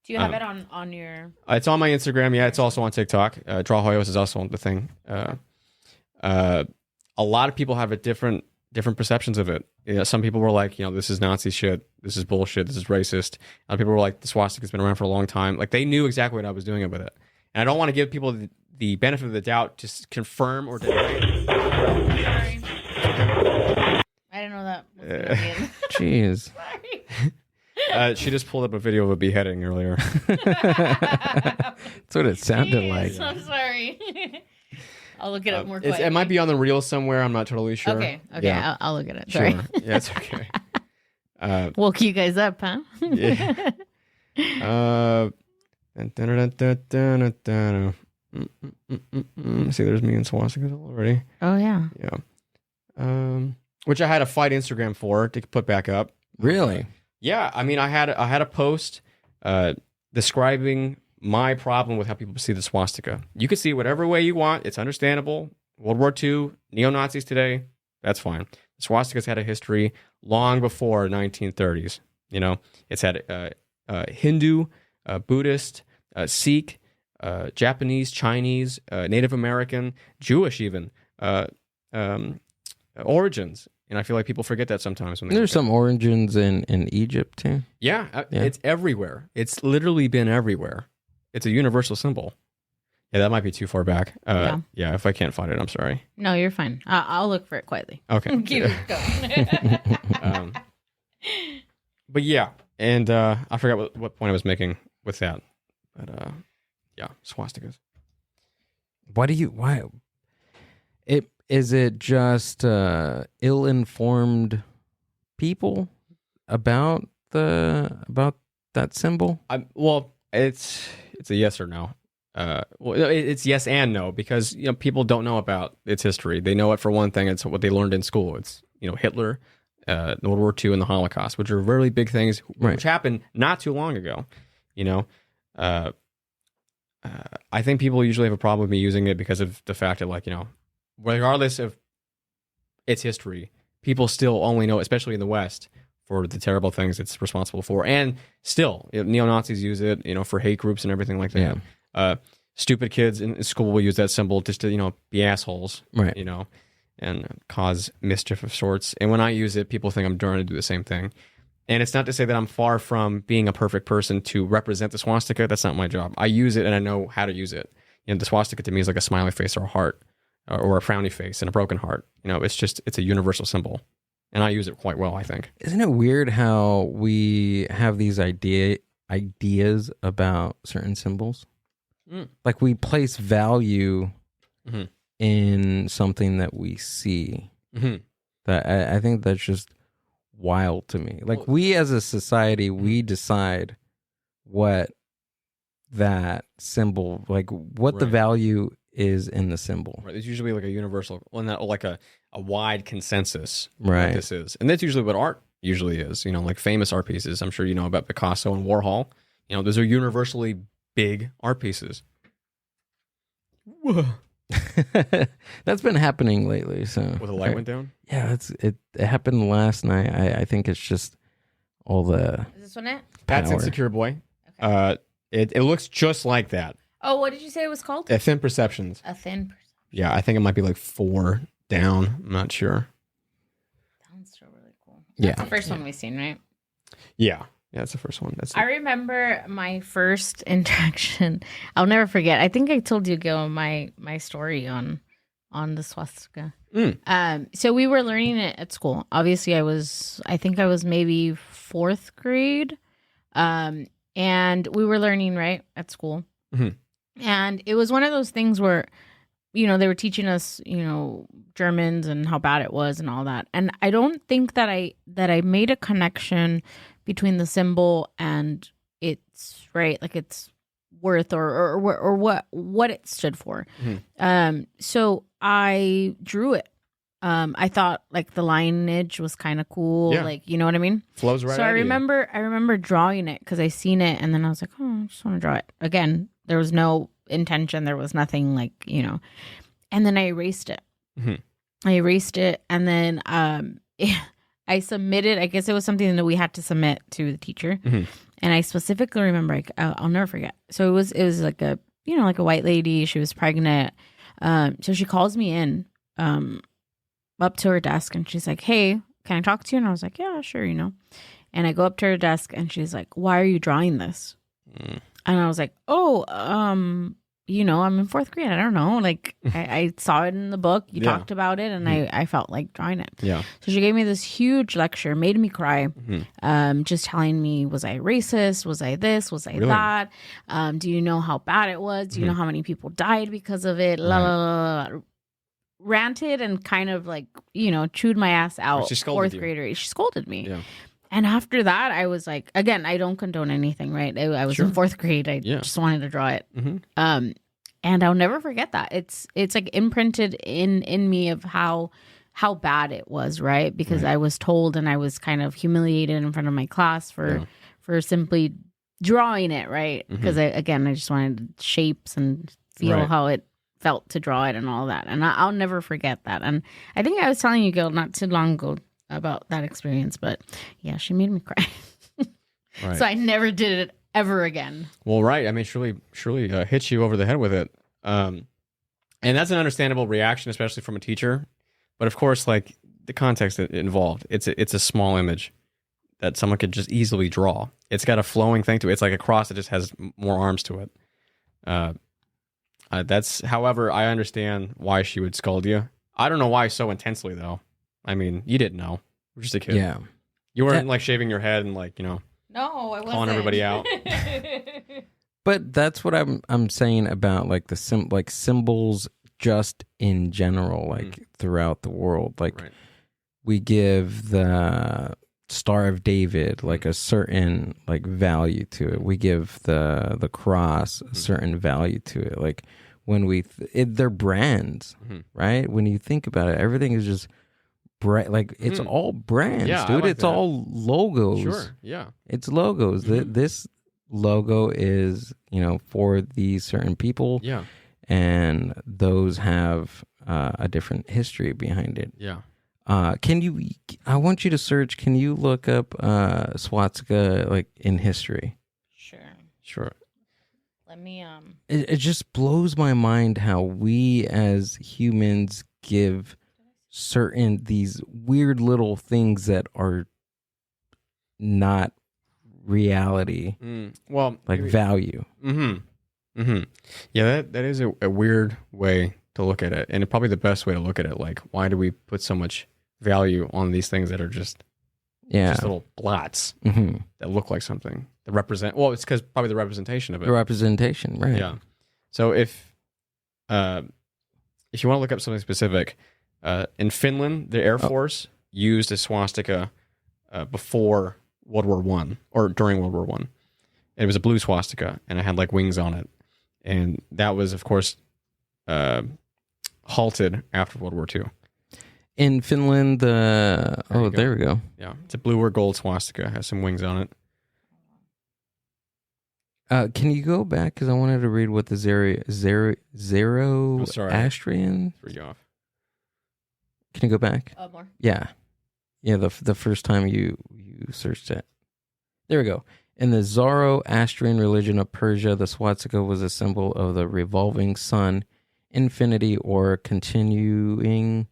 Do you have it on your? It's on my Instagram. Yeah, it's also on TikTok. DeHoyos is also on the thing. A lot of people have different perceptions of it. Some people were like, this is Nazi shit. This is bullshit. This is racist. Other people were like, the swastika's been around for a long time. Like they knew exactly what I was doing with it. And I don't want to give people the benefit of the doubt to confirm or deny. Sorry. I didn't know that was gonna be in. Jeez. Sorry. She just pulled up a video of a beheading earlier. That's what it sounded like. I'm sorry. I'll look it up more quickly. It might be on the reel somewhere. I'm not totally sure. Okay. Yeah. I'll look at it. Sorry. Sure. Yeah, it's okay. Woke you guys up, huh? Yeah. See, there's me and swastikas already. Oh yeah. Yeah. Which I had a fight Instagram for to put back up. Really? Yeah. I mean, I had a post describing my problem with how people see the swastika. You can see whatever way you want. It's understandable. World War II, neo-Nazis today, that's fine. The swastika's had a history long before 1930s. It's had Hindu, Buddhist, Sikh, Japanese, Chinese, Native American, Jewish even, origins. And I feel like people forget that sometimes. When There's some origins in Egypt too. Yeah, it's everywhere. It's literally been everywhere. It's a universal symbol. Yeah, that might be too far back. Yeah, if I can't find it, I'm sorry. No, you're fine. I'll look for it quietly. Okay. Keep it going. But yeah, and I forgot what point I was making with that. But yeah, swastikas. Why? Is it just ill-informed people about that symbol? Well, it's a yes or no. Well, it's yes and no, because people don't know about its history. They know it for one thing. It's what they learned in school. It's Hitler, World War II, and the Holocaust, which are really big things, which happened not too long ago. I think people usually have a problem with me using it because of the fact that, regardless of its history, people still only know, especially in the West, for the terrible things it's responsible for. And still, neo-Nazis use it, for hate groups and everything like that. Yeah. Stupid kids in school will use that symbol just to, be assholes, right? And cause mischief of sorts. And when I use it, people think I'm trying to do the same thing. And it's not to say that I'm far from being a perfect person to represent the swastika. That's not my job. I use it and I know how to use it. The swastika to me is like a smiley face or a heart, or a frowny face and a broken heart. It's a universal symbol. And I use it quite well, I think. Isn't it weird how we have these ideas about certain symbols? Like we place value in something that we see. That I think that's just wild to me. Like we as a society, we decide what that symbol, like what the value is in the symbol. Right. There's usually like a universal, like a wide consensus. Right. What this is, and that's usually what art usually is. Like famous art pieces. I'm sure you know about Picasso and Warhol. Those are universally big art pieces. That's been happening lately. So when the light went down. Yeah, it happened last night. I think it's just all the. Is this one it? That's Insecure Boy. Okay. It looks just like that. Oh, what did you say it was called? A Thin Perceptions. A Thin Perception. Yeah, I think it might be like 4 down. I'm not sure. That one's still really cool. That's the first one one we've seen, right? Yeah. Yeah, it's the first one. I remember my first interaction. I'll never forget. I think I told you, Gil, my story on the swastika. So we were learning it at school. Obviously, I think I was maybe 4th grade. And we were learning, right, at school. And it was one of those things where, they were teaching us, Germans and how bad it was and all that. And I don't think that I made a connection between the symbol and its its worth or what it stood for. So I drew it. I thought like the lineage was kind of cool. Yeah. Like, you know what I mean? Flows right. So I remember drawing it because I seen it and then I was like, oh, I just want to draw it. Again, there was no intention. There was nothing like, and then I erased it. I erased it and then I submitted, I guess it was something that we had to submit to the teacher. And I specifically remember, I'll never forget. So it was like a, like a white lady. She was pregnant. So she calls me in up to her desk and she's like, hey, can I talk to you? And I was like, yeah, sure, And I go up to her desk and she's like, why are you drawing this? And I was like, oh, I'm in 4th grade. I don't know. Like I saw it in the book. You talked about it and I felt like drawing it. Yeah. So she gave me this huge lecture, made me cry, just telling me, was I racist? Was I this? Was I that? Do you know how bad it was? Do you know how many people died because of it? La, la, la, la. Ranted and kind of like, chewed my ass out. 4th grader. She scolded me. Yeah. And after that, I was like, again, I don't condone anything, right? I was in 4th grade. I just wanted to draw it. And I'll never forget that. It's like imprinted in me of how bad it was, right? Because I was told and I was kind of humiliated in front of my class for simply drawing it, right? Because I just wanted shapes and feel how it felt to draw it and all that. And I'll never forget that. And I think I was telling you, Gil, not too long ago about that experience, but yeah, she made me cry. So I never did it ever again. Well, right. I mean, surely hits you over the head with it. And that's an understandable reaction, especially from a teacher. But of course, like the context involved, it's a small image that someone could just easily draw. It's got a flowing thing to it. It's like a cross that just has more arms to it. However, I understand why she would scold you. I don't know why so intensely, though. I mean, you didn't know. You were just a kid. Yeah. You weren't like shaving your head and like, No, I wasn't. calling everybody out. But that's what I'm saying about like the symbols just in general, like throughout the world. Like we give the Star of David like a certain like value to it. We give the cross a certain value to it. Like when they're brands, right? When you think about it, everything is just like it's all brands, dude. It's all logos. Sure, yeah. It's logos. This logo is, for these certain people. Yeah. And those have a different history behind it. Yeah. I want you to search, can you look up swastika like in history? Sure. Let me It just blows my mind how we as humans give these weird little things that are not reality, well, like value. Yeah, that is a weird way to look at it, and probably the best way to look at it. Like, why do we put so much value on these things that are just little blots that look like something that represent? Well, it's because probably the representation of it. The representation, right? Yeah. So if you want to look up something specific, in Finland, the Air Force used a swastika before World War One or during World War One. It was a blue swastika, and it had like wings on it, and that was, of course, halted after World War II. In Finland, there we go. Yeah, it's a blue or gold swastika. It has some wings on it. Can you go back? Because I wanted to read what the Zoroastrian. Threw you off. Can you go back? more. Yeah. The first time you searched it. There we go. In the Zoroastrian religion of Persia, the swastika was a symbol of the revolving sun, infinity, or continuing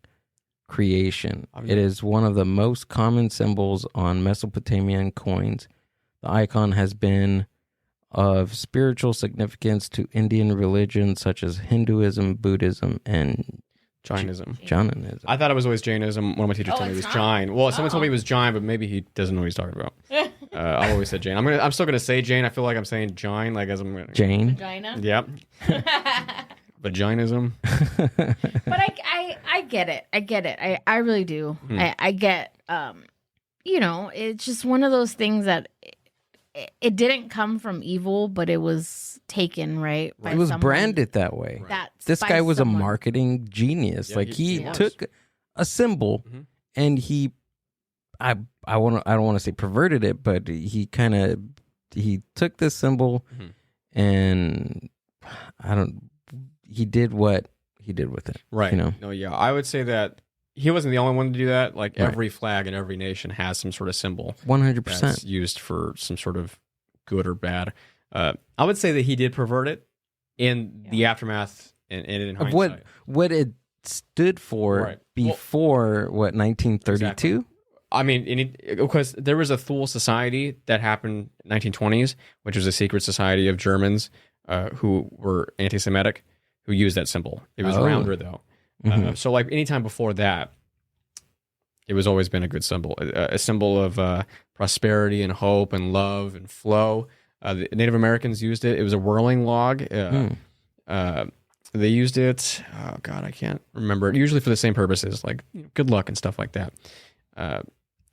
creation. It is one of the most common symbols on Mesopotamian coins. The icon has been of spiritual significance to Indian religions such as Hinduism, Buddhism, and Jainism. Jainism. I thought it was always Jainism. One of my teachers told me it was Jain. Well, someone told me it was Jain, but maybe he doesn't know what he's talking about. I've always said Jain. I'm still gonna say Jain. I feel like I'm saying Jain, like as I'm Jane. Vagina. Yep. But Jainism. But I get it. I really do. I get it's just one of those things that it didn't come from evil, but it was taken, right? It was branded that way. This guy was a marketing genius. Yeah, he took a symbol and I don't want to say perverted it, but he took this symbol and he did what he did with it. Right. No, yeah. I would say that he wasn't the only one to do that. Like every flag in every nation has some sort of symbol. 100%. That's used for some sort of good or bad. I would say that he did pervert it in the aftermath and in hindsight. Of what it stood for before 1932? Exactly. I mean, because there was a Thule Society that happened in 1920s, which was a secret society of Germans who were anti-Semitic, who used that symbol. It was rounder, though. So, like, anytime before that, it was always been a good symbol, a symbol of prosperity and hope and love and flow. The Native Americans used it. It was a whirling log. They used it. Oh, God, I can't remember it. Usually for the same purposes, like good luck and stuff like that.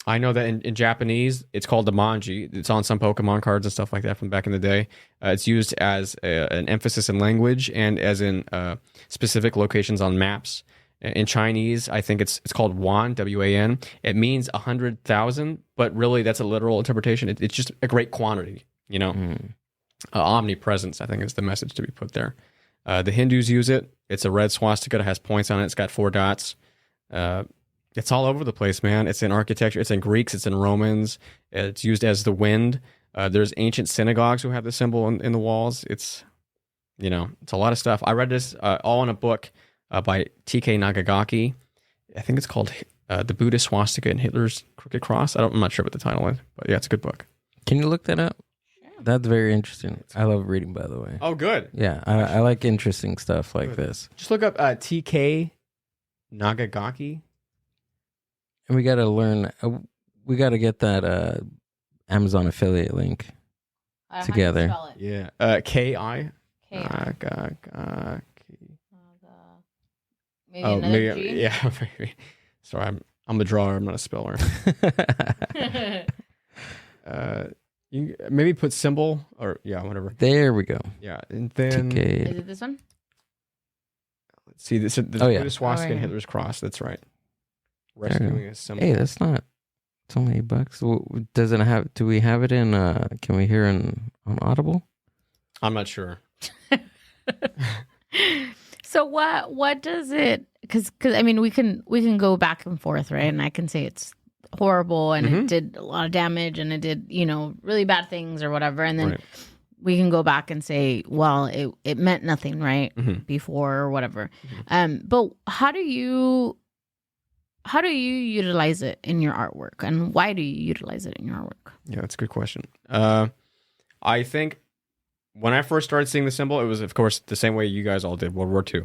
I know that in Japanese, it's called the manji. It's on some Pokemon cards and stuff like that from back in the day. It's used as an emphasis in language and as in specific locations on maps. In Chinese, I think it's called Wan, W-A-N. It means 100,000, but really that's a literal interpretation. It's just a great quantity, omnipresence, I think is the message to be put there. The Hindus use it. It's a red swastika that has points on it. It's got 4 dots. It's all over the place, man. It's in architecture. It's in Greeks. It's in Romans. It's used as the wind. There's ancient synagogues who have the symbol in the walls. It's a lot of stuff. I read this all in a book by T.K. Nagagaki. I think it's called The Buddhist Swastika and Hitler's Crooked Cross. I'm not sure what the title is, but yeah, it's a good book. Can you look that up? That's very interesting. I love reading, by the way. Oh, good. Yeah, I like interesting stuff like this. Just look up T.K. Nagagaki. And we got to learn, we got to get that Amazon affiliate link together. Yeah. K-I. Nagagaki. Maybe Oh, another maybe. G? Yeah, maybe. Sorry, I'm the drawer. I'm not a speller. You maybe put symbol or whatever. There we go. Yeah, and then TK. Is it this one? let's see this. Buddhist swastika and Hitler's cross. That's right. Rescuing a symbol. Hey, that's not. It's only $8. Does it have? Do we have it in? Can we hear on Audible? I'm not sure. So what does it? Because I mean we can go back and forth, right? And I can say it's horrible and it did a lot of damage and it did really bad things or whatever, and then we can go back and say, well, it meant nothing, right, before or whatever. But how do you utilize it in your artwork, and why do you utilize it in your artwork? Yeah, that's a good question. I think when I first started seeing the symbol, it was, of course, the same way you guys all did, World War II.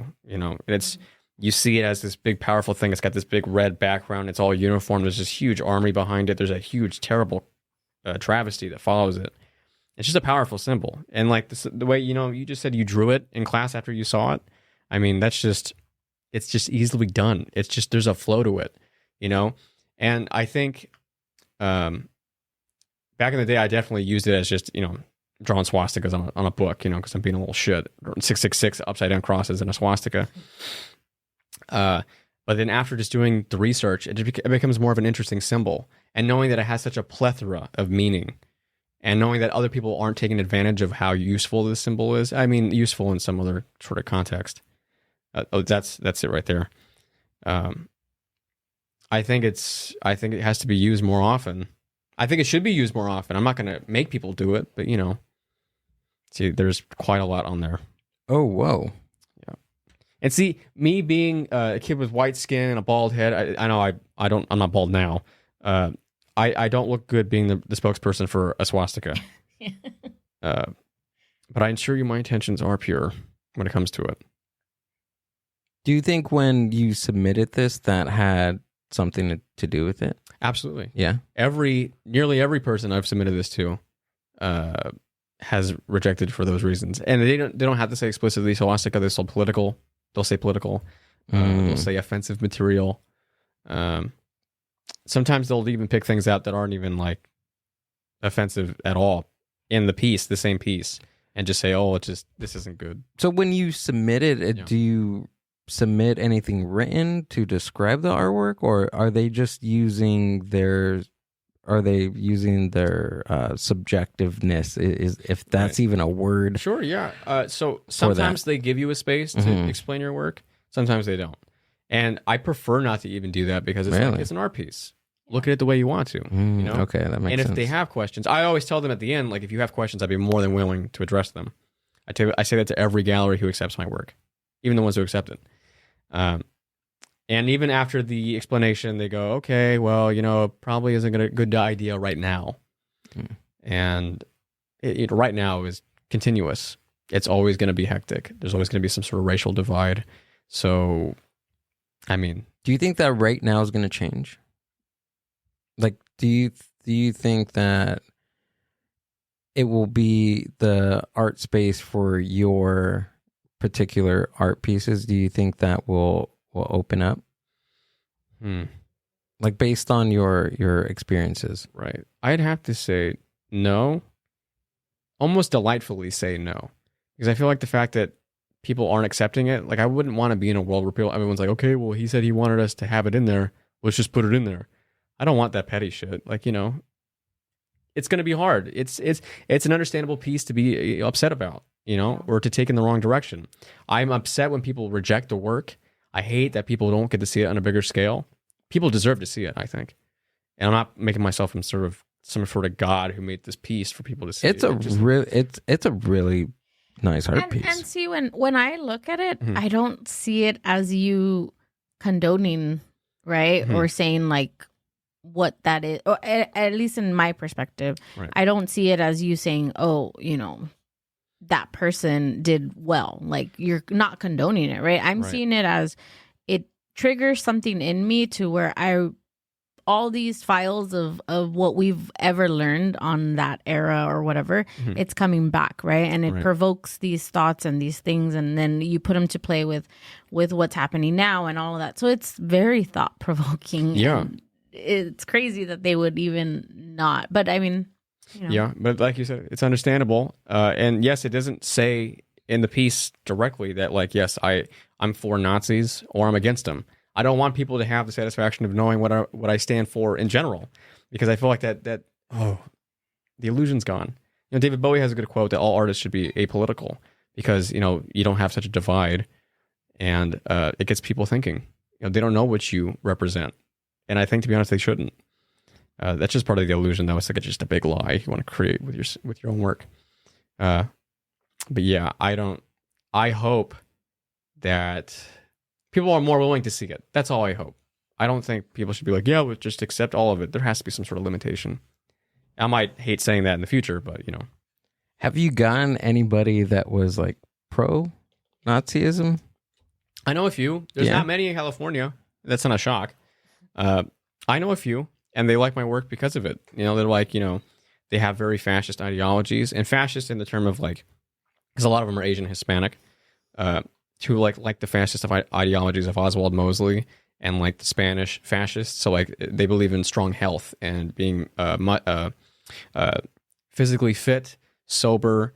You see it as this big, powerful thing. It's got this big red background. It's all uniform. There's this huge army behind it. There's a huge, terrible travesty that follows it. It's just a powerful symbol. And like the way, you just said you drew it in class after you saw it. I mean, it's just easily done. It's just, there's a flow to it, And I think back in the day, I definitely used it as just, drawing swastikas on a book, because I'm being a little shit. 666 upside down crosses and a swastika. But then after just doing the research, it becomes more of an interesting symbol. And knowing that it has such a plethora of meaning, and knowing that other people aren't taking advantage of how useful this symbol is. I mean, useful in some other sort of context. That's it right there. I think it has to be used more often. I think it should be used more often. I'm not going to make people do it, but see, there's quite a lot on there. Oh, whoa. Yeah. And see, me being a kid with white skin and a bald head, I know I'm not bald now. I don't look good being the spokesperson for a swastika. But I assure you my intentions are pure when it comes to it. Do you think when you submitted this that had something to do with it? Absolutely. Yeah. Nearly every person I've submitted this to has rejected for those reasons. And they don't have to say explicitly swastika. They'll say political. They'll say political. They'll say offensive material. Sometimes they'll even pick things out that aren't even like offensive at all in the same piece, and just say, "Oh, this isn't good." So when you submitted it, do you submit anything written to describe the artwork, or are they just using their subjectiveness, if that's even a word? Sure, yeah. So sometimes they give you a space to explain your work. Sometimes they don't. And I prefer not to even do that because it's an art piece. Look at it the way you want to. Okay, that makes sense. And if they have questions, I always tell them at the end, like, if you have questions, I'd be more than willing to address them. I say that to every gallery who accepts my work, even the ones who accept it. And even after the explanation, they go, okay, well, probably isn't a good idea right now. And it right now is continuous. It's always going to be hectic. There's always going to be some sort of racial divide. So, I mean, do you think that right now is going to change? Like, do you think that it will be the art space for your particular art pieces? Do you think that will open up? Like, based on your experiences? Right. I'd have to say no. Almost delightfully say no. Because I feel like the fact that people aren't accepting it, like, I wouldn't want to be in a world where everyone's like, okay, well, he said he wanted us to have it in there. Let's just put it in there. I don't want that petty shit. Like, it's going to be hard. It's an understandable piece to be upset about, or to take in the wrong direction. I'm upset when people reject the work. I hate that people don't get to see it on a bigger scale. People deserve to see it, I think. And I'm not making myself some sort of some sort of god who made this piece for people to see. It's a really nice art piece. And see, when I look at it, I don't see it as you condoning, right? Or saying like what that is, or at least in my perspective, Right. I don't see it as you saying, oh, that person did well. Like, you're not condoning it, right? I'm seeing it as it triggers something in me to where all these files of what we've ever learned on that era or whatever, it's coming back, right? And it provokes these thoughts and these things, and then you put them to play with what's happening now and all of that. So it's very thought-provoking. Yeah. It's crazy that they would even not. But I mean, Yeah, but like you said, it's understandable. And yes, it doesn't say in the piece directly that, like, yes, I'm for Nazis or I'm against them. I don't want people to have the satisfaction of knowing what I stand for in general, because I feel like that the illusion's gone. David Bowie has a good quote that all artists should be apolitical, because you don't have such a divide, and it gets people thinking. They don't know what you represent, and I think, to be honest, they shouldn't. That's just part of the illusion, though. It's like just a big lie you want to create with your own work. But yeah, I hope that people are more willing to see it. That's all I hope. I don't think people should be like, yeah, we'll just accept all of it. There has to be some sort of limitation. I might hate saying that in the future, but Have you gotten anybody that was like pro-Nazism? I know a few. There's not many in California. That's not a shock. I know a few, and they like my work because of it. They're like, they have very fascist ideologies, and fascist in the term of like, because a lot of them are Asian, Hispanic, who like the fascist ideologies of Oswald Mosley and like the Spanish fascists. So like they believe in strong health and being physically fit, sober,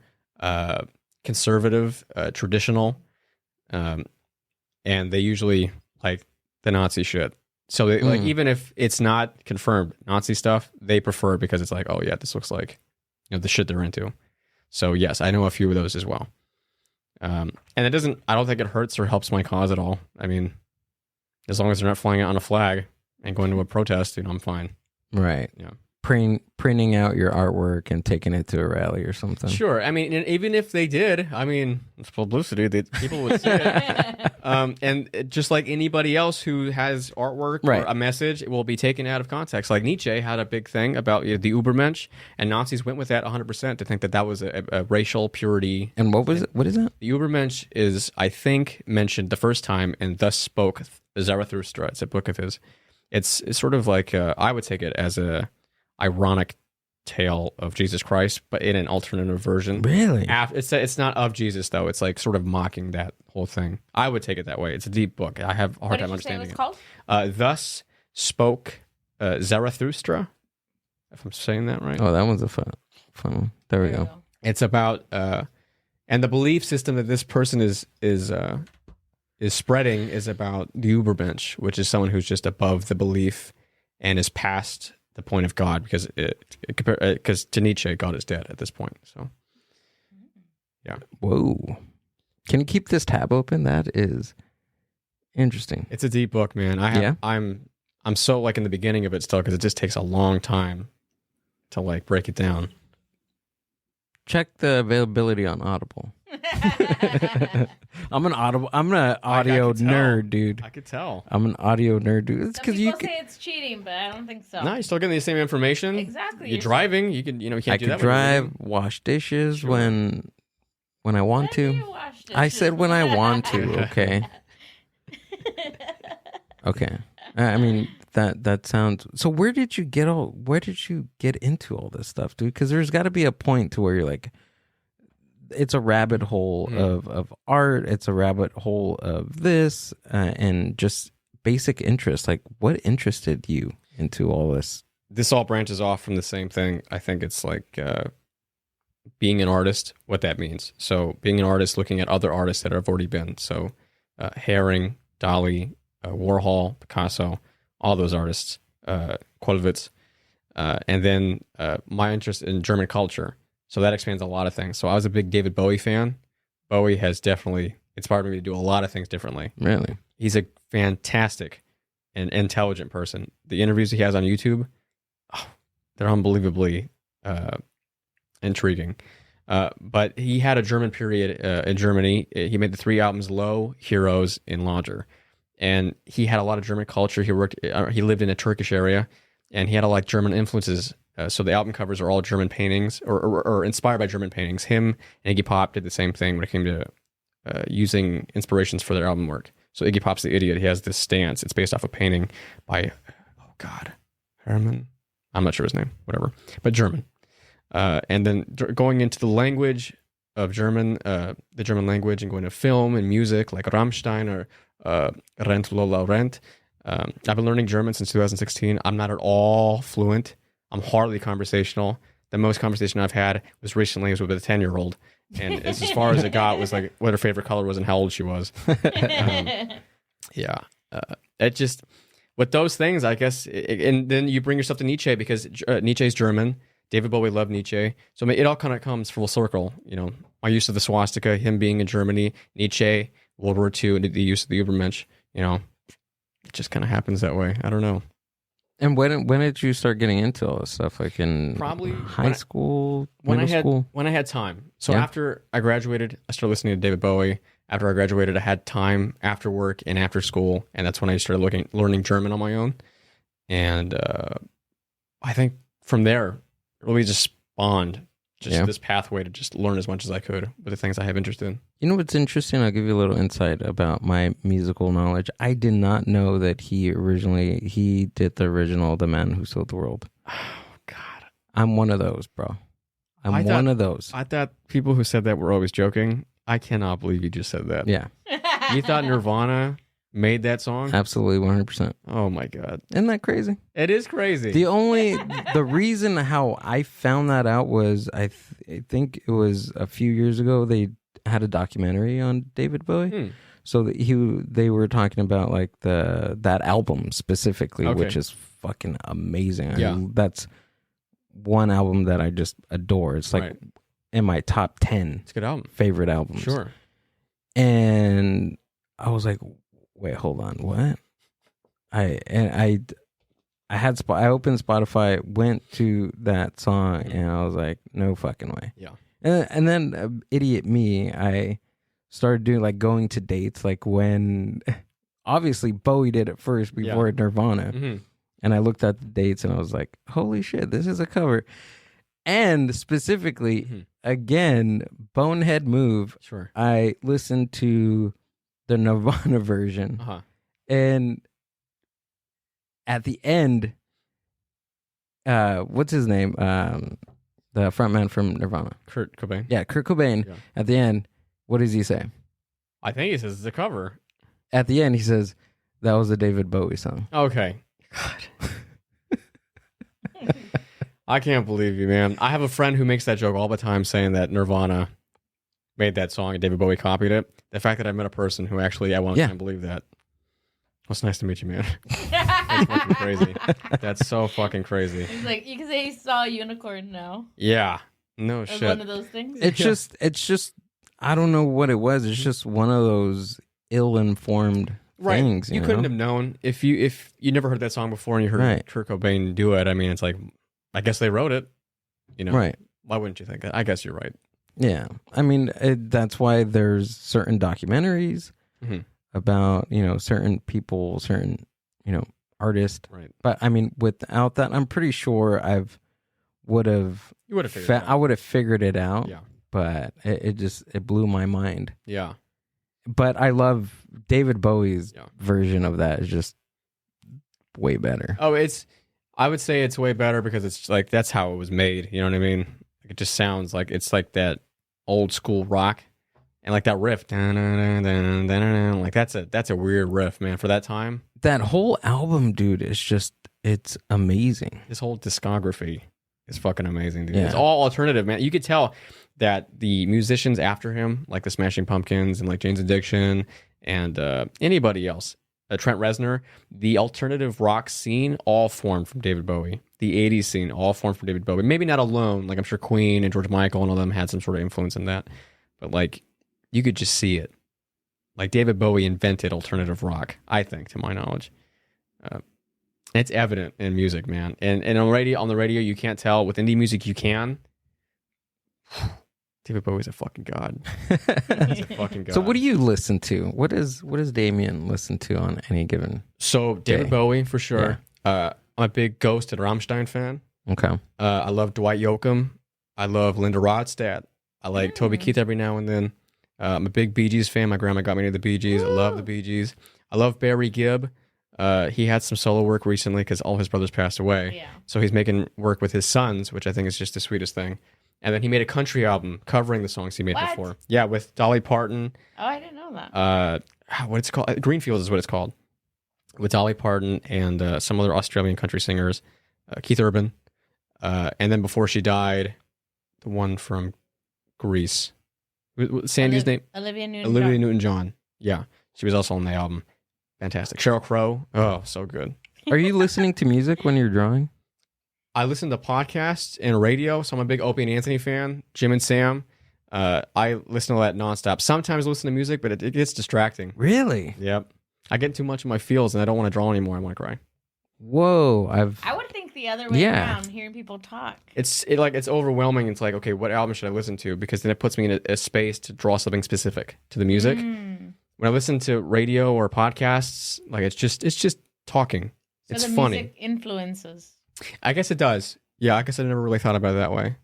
conservative, traditional, and they usually like the Nazi shit. So they, like, even if it's not confirmed Nazi stuff, they prefer it because it's like, oh yeah, this looks like the shit they're into. So yes, I know a few of those as well. And I don't think it hurts or helps my cause at all. I mean, as long as they're not flying it on a flag and going to a protest, I'm fine. Right. Yeah. Printing out your artwork and taking it to a rally or something. Sure. I mean, and even if they did, I mean, it's publicity. People would see it. And just like anybody else who has artwork or a message, it will be taken out of context. Like Nietzsche had a big thing about the Übermensch, and Nazis went with that 100% to think that was a racial purity. And what was it? What is that? The Übermensch is, I think, mentioned the first time in Thus Spoke Zarathustra. It's a book of his. It's sort of like, I would take it as a ironic tale of Jesus Christ, but in an alternative version. Really? It's not of Jesus, though. It's like sort of mocking that whole thing. I would take it that way. It's a deep book. I have a hard time understanding it. What did you say it was called? Thus Spoke Zarathustra, if I'm saying that right. Oh, that one's a fun one. There we go. It's about and the belief system that this person is spreading is about the Übermensch, which is someone who's just above the belief and is past the point of God, because to Nietzsche, God is dead at this point. So, yeah. Whoa. Can you keep this tab open? That is interesting. It's a deep book, man. I'm so like in the beginning of it still, because it just takes a long time to like break it down. Check the availability on Audible. I'm an audio nerd, dude. I could tell. I'm an audio nerd, dude. It's Some because people say it's cheating, but I don't think so. No, you're still getting the same information. Exactly. You're driving. You can, you can't I do can that. drive, wash dishes when I want to. I said when I want to. Okay. Okay. I mean that sounds. So where did you get into all this stuff, dude? Because there's got to be a point to where you're like, it's a rabbit hole of art. It's a rabbit hole of this and just basic interest. Like, what interested you into all this? This all branches off from the same thing. I think it's like being an artist, what that means. So being an artist, looking at other artists that have already been. So Haring, Dali, Warhol, Picasso, all those artists, Kollwitz. And then my interest in German culture. So that expands a lot of things. So I was a big David Bowie fan. Bowie has definitely inspired me to do a lot of things differently. Really? He's a fantastic and intelligent person. The interviews he has on YouTube, They're unbelievably intriguing. But he had a German period in Germany. He made the 3 albums Low, Heroes, and Lodger. And he had a lot of German culture. He lived in a Turkish area, and he had a lot of German influences. So the album covers are all German paintings or inspired by German paintings. Him and Iggy Pop did the same thing when it came to using inspirations for their album work. So Iggy Pop's The Idiot. He has this stance. It's based off a painting by, Herman. I'm not sure his name, whatever, but German. And then going into the language of German, the German language, and going to film and music like Rammstein or Rent Lola Rent. I've been learning German since 2016. I'm not at all fluent. I'm hardly conversational. The most conversation I've had was recently with a 10-year-old. And as far as it got was like what her favorite color was and how old she was. Yeah. It just, with those things, I guess, and then you bring yourself to Nietzsche because Nietzsche's German. David Bowie loved Nietzsche. So it all kind of comes full circle. You know, my use of the swastika, him being in Germany, Nietzsche, World War II, and the use of the Übermensch, you know, it just kind of happens that way. I don't know. And when did you start getting into all this stuff? Like in probably high school, middle school? When I had time. So Yeah. after I graduated, I started listening to David Bowie. After I graduated, I had time after work and after school, and that's when I started learning German on my own. And I think from there, it really just spawned this pathway to just learn as much as I could with the things I have interest in. You know what's interesting? I'll give you a little insight about my musical knowledge. I did not know that he did the original The Man Who Sold the World. Oh, God. I'm one of those, bro. I'm one of those. I thought people who said that were always joking. I cannot believe you just said that. Yeah. You thought Nirvana made that song? Absolutely, 100%. Oh, my God. Isn't that crazy? It is crazy. The reason how I found that out was I think it was a few years ago they had a documentary on David Bowie. So they were talking about like that album specifically, Okay. which is fucking amazing. Yeah. I mean, that's one album that I just adore. It's like Right. in my top 10 It's a good album. favorite albums. Sure. And I was like, wait, hold on, what? I opened Spotify, went to that song, and I was like, no fucking way. Yeah. And then idiot me, I started doing like going to dates, like when obviously Bowie did it first before Nirvana. Mm-hmm. And I looked at the dates and I was like, holy shit, this is a cover. And specifically, again, bonehead move. Sure. I listened to the Nirvana version, and at the end, what's his name? The frontman from Nirvana, Kurt Cobain. Yeah, Kurt Cobain. Yeah. At the end, what does he say? I think he says it's a cover. At the end, he says that was a David Bowie song. Okay. God. I can't believe you, man. I have a friend who makes that joke all the time, saying that Nirvana made that song and David Bowie copied it. The fact that I met a person who actually at one time believed that. Well, it's nice to meet you, man. That's fucking crazy. That's so fucking crazy. It's like you can say you saw a unicorn now. Yeah. No As shit. one of those things. It's just I don't know what it was. It's just one of those ill-informed things. You couldn't have known if you never heard that song before and you heard Kurt Cobain do it. I mean, it's like, I guess they wrote it. You know, right? Why wouldn't you think that? I guess you're right. Yeah, I mean that's why there's certain documentaries about certain people, certain artists. Right. But I mean, without that, I'm pretty sure I would have figured it out. Yeah. But it blew my mind. Yeah. But I love David Bowie's version of that. Is just way better. Oh, I would say it's way better because it's like that's how it was made. You know what I mean? Like, it just sounds like it's like that old school rock, and like that riff, like that's a weird riff, man. For that time, that whole album, dude, it's amazing. His whole discography is fucking amazing, dude. Yeah. It's all alternative, man. You could tell that the musicians after him, like the Smashing Pumpkins and like Jane's Addiction and anybody else, Trent Reznor, the alternative rock scene all formed from David Bowie. The 80s scene all formed from David Bowie. Maybe not alone. Like I'm sure Queen and George Michael and all them had some sort of influence in that. But like you could just see it. Like David Bowie invented alternative rock, I think, to my knowledge. It's evident in music, man. And on the radio, you can't tell. With indie music, you can. David Bowie's a fucking god. He's a fucking god. So what do you listen to? What does Damien listen to on any given? So David day? Bowie for sure. I'm a big Ghost and Rammstein fan. Okay. I love Dwight Yoakam. I love Linda Ronstadt. I like Toby Keith every now and then. I'm a big Bee Gees fan. My grandma got me into the Bee Gees. I love the Bee Gees. I love Barry Gibb. He had some solo work recently because all his brothers passed away. Yeah. So he's making work with his sons, which I think is just the sweetest thing. And then he made a country album covering the songs he made What? before. Yeah, with Dolly Parton. Oh, I didn't know that. What it's called? Greenfields is what it's called. With Dolly Parton and some other Australian country singers, Keith Urban. And then before she died, the one from Greece. Sandy's name? Olivia Newton-John. Yeah, she was also on the album. Fantastic. Sheryl Crow. Oh, so good. Are you listening to music when you're drawing? I listen to podcasts and radio, so I'm a big Opie and Anthony fan. Jim and Sam. I listen to that nonstop. Sometimes I listen to music, but it gets distracting. Really? Yep. I get too much in my feels, and I don't want to draw anymore. I want to cry. Whoa! I would think the other way around, hearing people talk. It's overwhelming. It's like, okay, what album should I listen to? Because then it puts me in a space to draw something specific to the music. When I listen to radio or podcasts, like it's just talking. So it's the funny. music influences. I guess it does. Yeah, I guess I never really thought about it that way.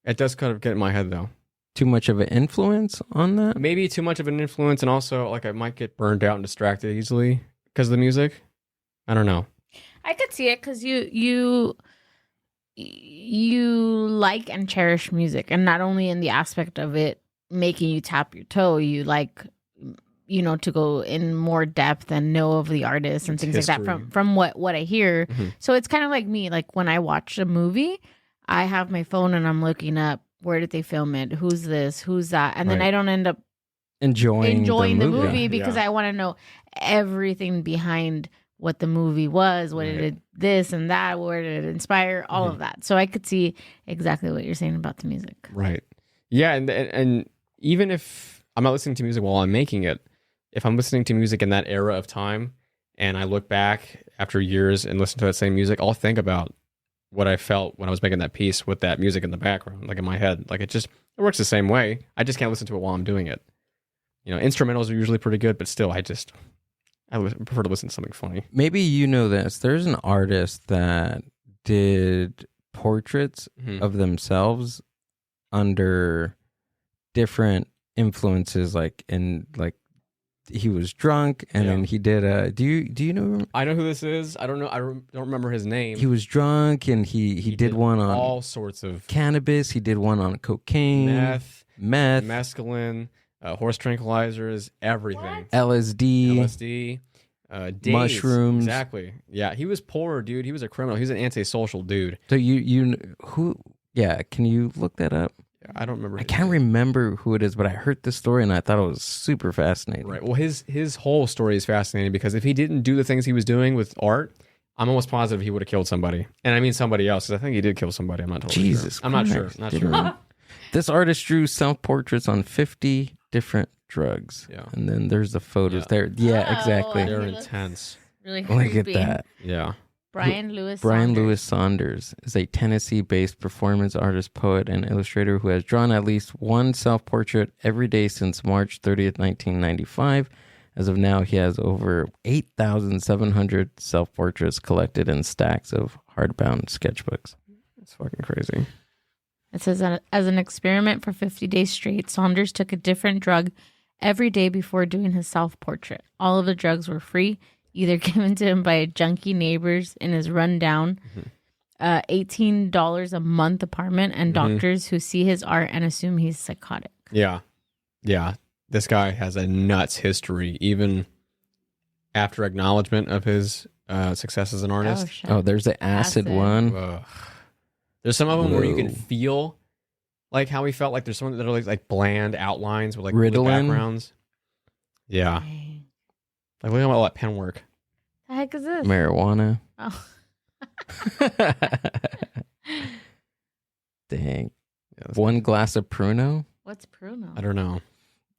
It does kind of get in my head though. Too much of an influence on that? Maybe too much of an influence, and also like I might get burned out and distracted easily because of the music. I don't know. I could see it because you like and cherish music, and not only in the aspect of it making you tap your toe, you like, you know, to go in more depth and know of the artists and It's things like history. that from what I hear. Mhm. So it's kind of like me, like when I watch a movie, I have my phone and I'm looking up, where did they film it? Who's this? Who's that? And then Right. I don't end up Enjoying the movie Yeah. because Yeah. I want to know everything behind what the movie was, what Right. it did this and that, where did it inspire, all of that. So I could see exactly what you're saying about the music. Right. Yeah, and even if I'm not listening to music while I'm making it, if I'm listening to music in that era of time and I look back after years and listen to that same music, I'll think about what I felt when I was making that piece with that music in the background, like in my head. Like it works the same way. I just can't listen to it while I'm doing it. You know, instrumentals are usually pretty good, but still, I prefer to listen to something funny. Maybe you know this. There's an artist that did portraits Mhm. of themselves under different influences, like he was drunk and Yeah. then he did a do you know I know who this is. I don't know. Don't remember his name. he was drunk and he did one on all sorts of cannabis, he did one on cocaine, meth, meth, mescaline, horse tranquilizers, everything. What? LSD, LSD, days. mushrooms. Exactly. Yeah, he was poor, dude. He was a criminal. He was an antisocial dude. So you who? Yeah, can you look that up? I don't remember. I his can't name. remember who it is, but I heard this story and I thought it was super fascinating. Right. Well, his whole story is fascinating because if he didn't do the things he was doing with art, I'm almost positive he would have killed somebody. And I mean somebody else, because I think he did kill somebody. I'm not totally Jesus sure. I'm not sure. Christ, Not didn't sure. I? This artist drew self-portraits on 50 different drugs. Yeah. And then there's the photos Yeah. there. Yeah, Oh, exactly. and They're he looks intense. Really Look at creepy. that. Yeah. Brian Lewis Saunders is a Tennessee-based performance artist, poet, and illustrator who has drawn at least one self-portrait every day since March 30th, 1995. As of now, he has over 8,700 self-portraits collected in stacks of hardbound sketchbooks. It's fucking crazy. It says that as an experiment for 50 days straight, Saunders took a different drug every day before doing his self-portrait. All of the drugs were free, either given to him by junkie neighbors in his rundown, $18 a month apartment, and doctors who see his art and assume he's psychotic. Yeah. Yeah. This guy has a nuts history, even after acknowledgement of his success as an artist. shit. Oh, there's the acid Acid. one. Ugh. There's some of them where you can Whoa. feel like how he felt. Like there's some that are like bland outlines with like Ritalin? backgrounds. Yeah. Dang. Like look at all that pen work. The heck is this? Marijuana. Oh. Dang. Yeah, that's- One glass of Pruno? What's Pruno? I don't know.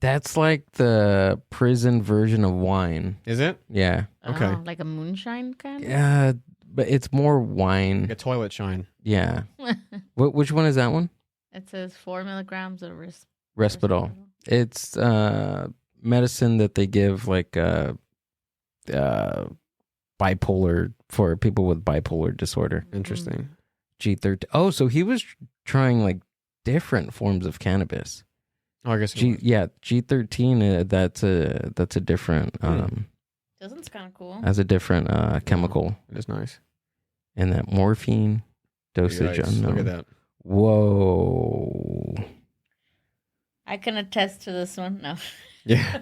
That's like the prison version of wine. Is it? Yeah. Okay. Oh, like a moonshine kind of? Yeah, but it's more wine. Like a toilet shine. Yeah. Which one is that one? It says 4 milligrams of Risperdal. It's medicine that they give like bipolar for people with bipolar disorder. Interesting. G13. Oh, so he was trying like different forms of cannabis. Oh, I guess. G13. That's a different. Doesn't kind of cool. Has a different chemical. It is nice. And that morphine dosage unknown. Look at that. Whoa. I can attest to this one. No. Yeah.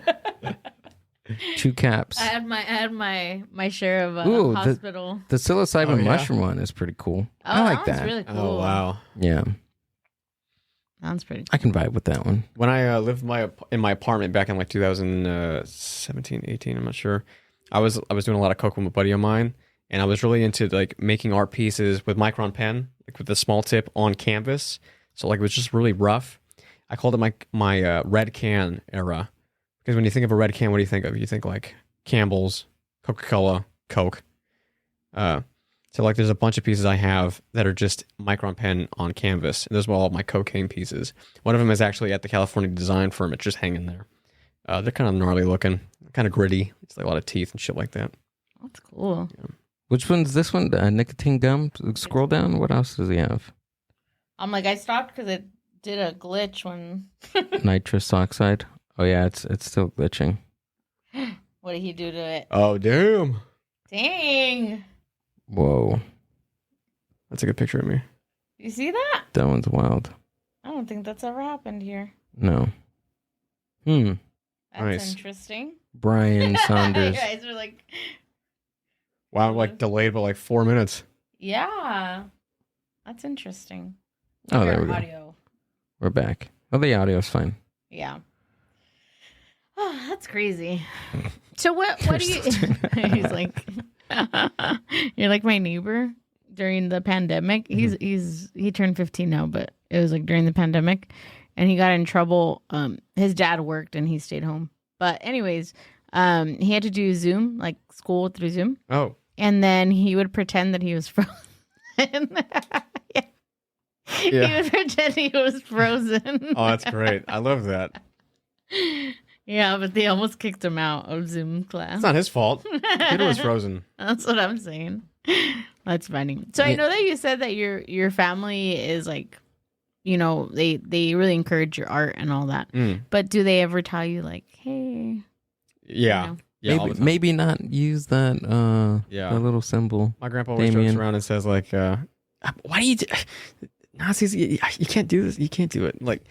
2 caps. I had my share of Ooh, hospital. The psilocybin mushroom one is pretty cool. Oh, I like that. that. Really cool. Oh wow. Yeah. Sounds pretty cool. I can vibe with that one. When I lived in my apartment back in like 2017, 18, I'm not sure. I was doing a lot of coke with a buddy of mine, and I was really into like making art pieces with Micron Pen, like with the small tip on canvas. So like it was just really rough. I called it my red can era, because when you think of a red can, what do you think of? You think like Campbell's, Coca-Cola, Coke. So like there's a bunch of pieces I have that are just Micron Pen on canvas. Those were all my cocaine pieces. One of them is actually at the California design firm. It's just hanging there. They're kind of gnarly looking, kind of gritty. It's like a lot of teeth and shit like that. That's cool. Yeah. Which one's this one? Nicotine gum? Scroll down. What else does he have? I'm like, I stopped because it did a glitch when. Nitrous oxide. Oh yeah, it's still glitching. What did he do to it? Oh, damn. Dang. Whoa. That's a good picture of me. You see that? That one's wild. I don't think that's ever happened here. No. That's Nice. interesting. Brian You Saunders. guys are like, Wow, I'm like delayed by like 4 minutes. yeah. That's interesting. Oh, there we go. Audio. We're back. Oh, the audio's fine. Yeah. Oh, that's crazy. So what do you he's like you're like my neighbor during the pandemic. He turned 15 now, but it was like during the pandemic and he got in trouble. His dad worked and he stayed home. But anyways, he had to do Zoom, like school through Zoom. Oh. And then he would pretend that he was frozen. Yeah. He would pretend he was frozen. Oh, that's great. I love that. Yeah, but they almost kicked him out of Zoom class. It's not his fault. Kid was frozen. That's what I'm saying. That's funny. So I know that you said that your family is like, you know, they really encourage your art and all that. But do they ever tell you like, hey? Yeah. You know? Yeah. Maybe not use that that little symbol. My grandpa always Damien. jokes around and says like, why do you Nazis, you can't do this. You can't do it. Like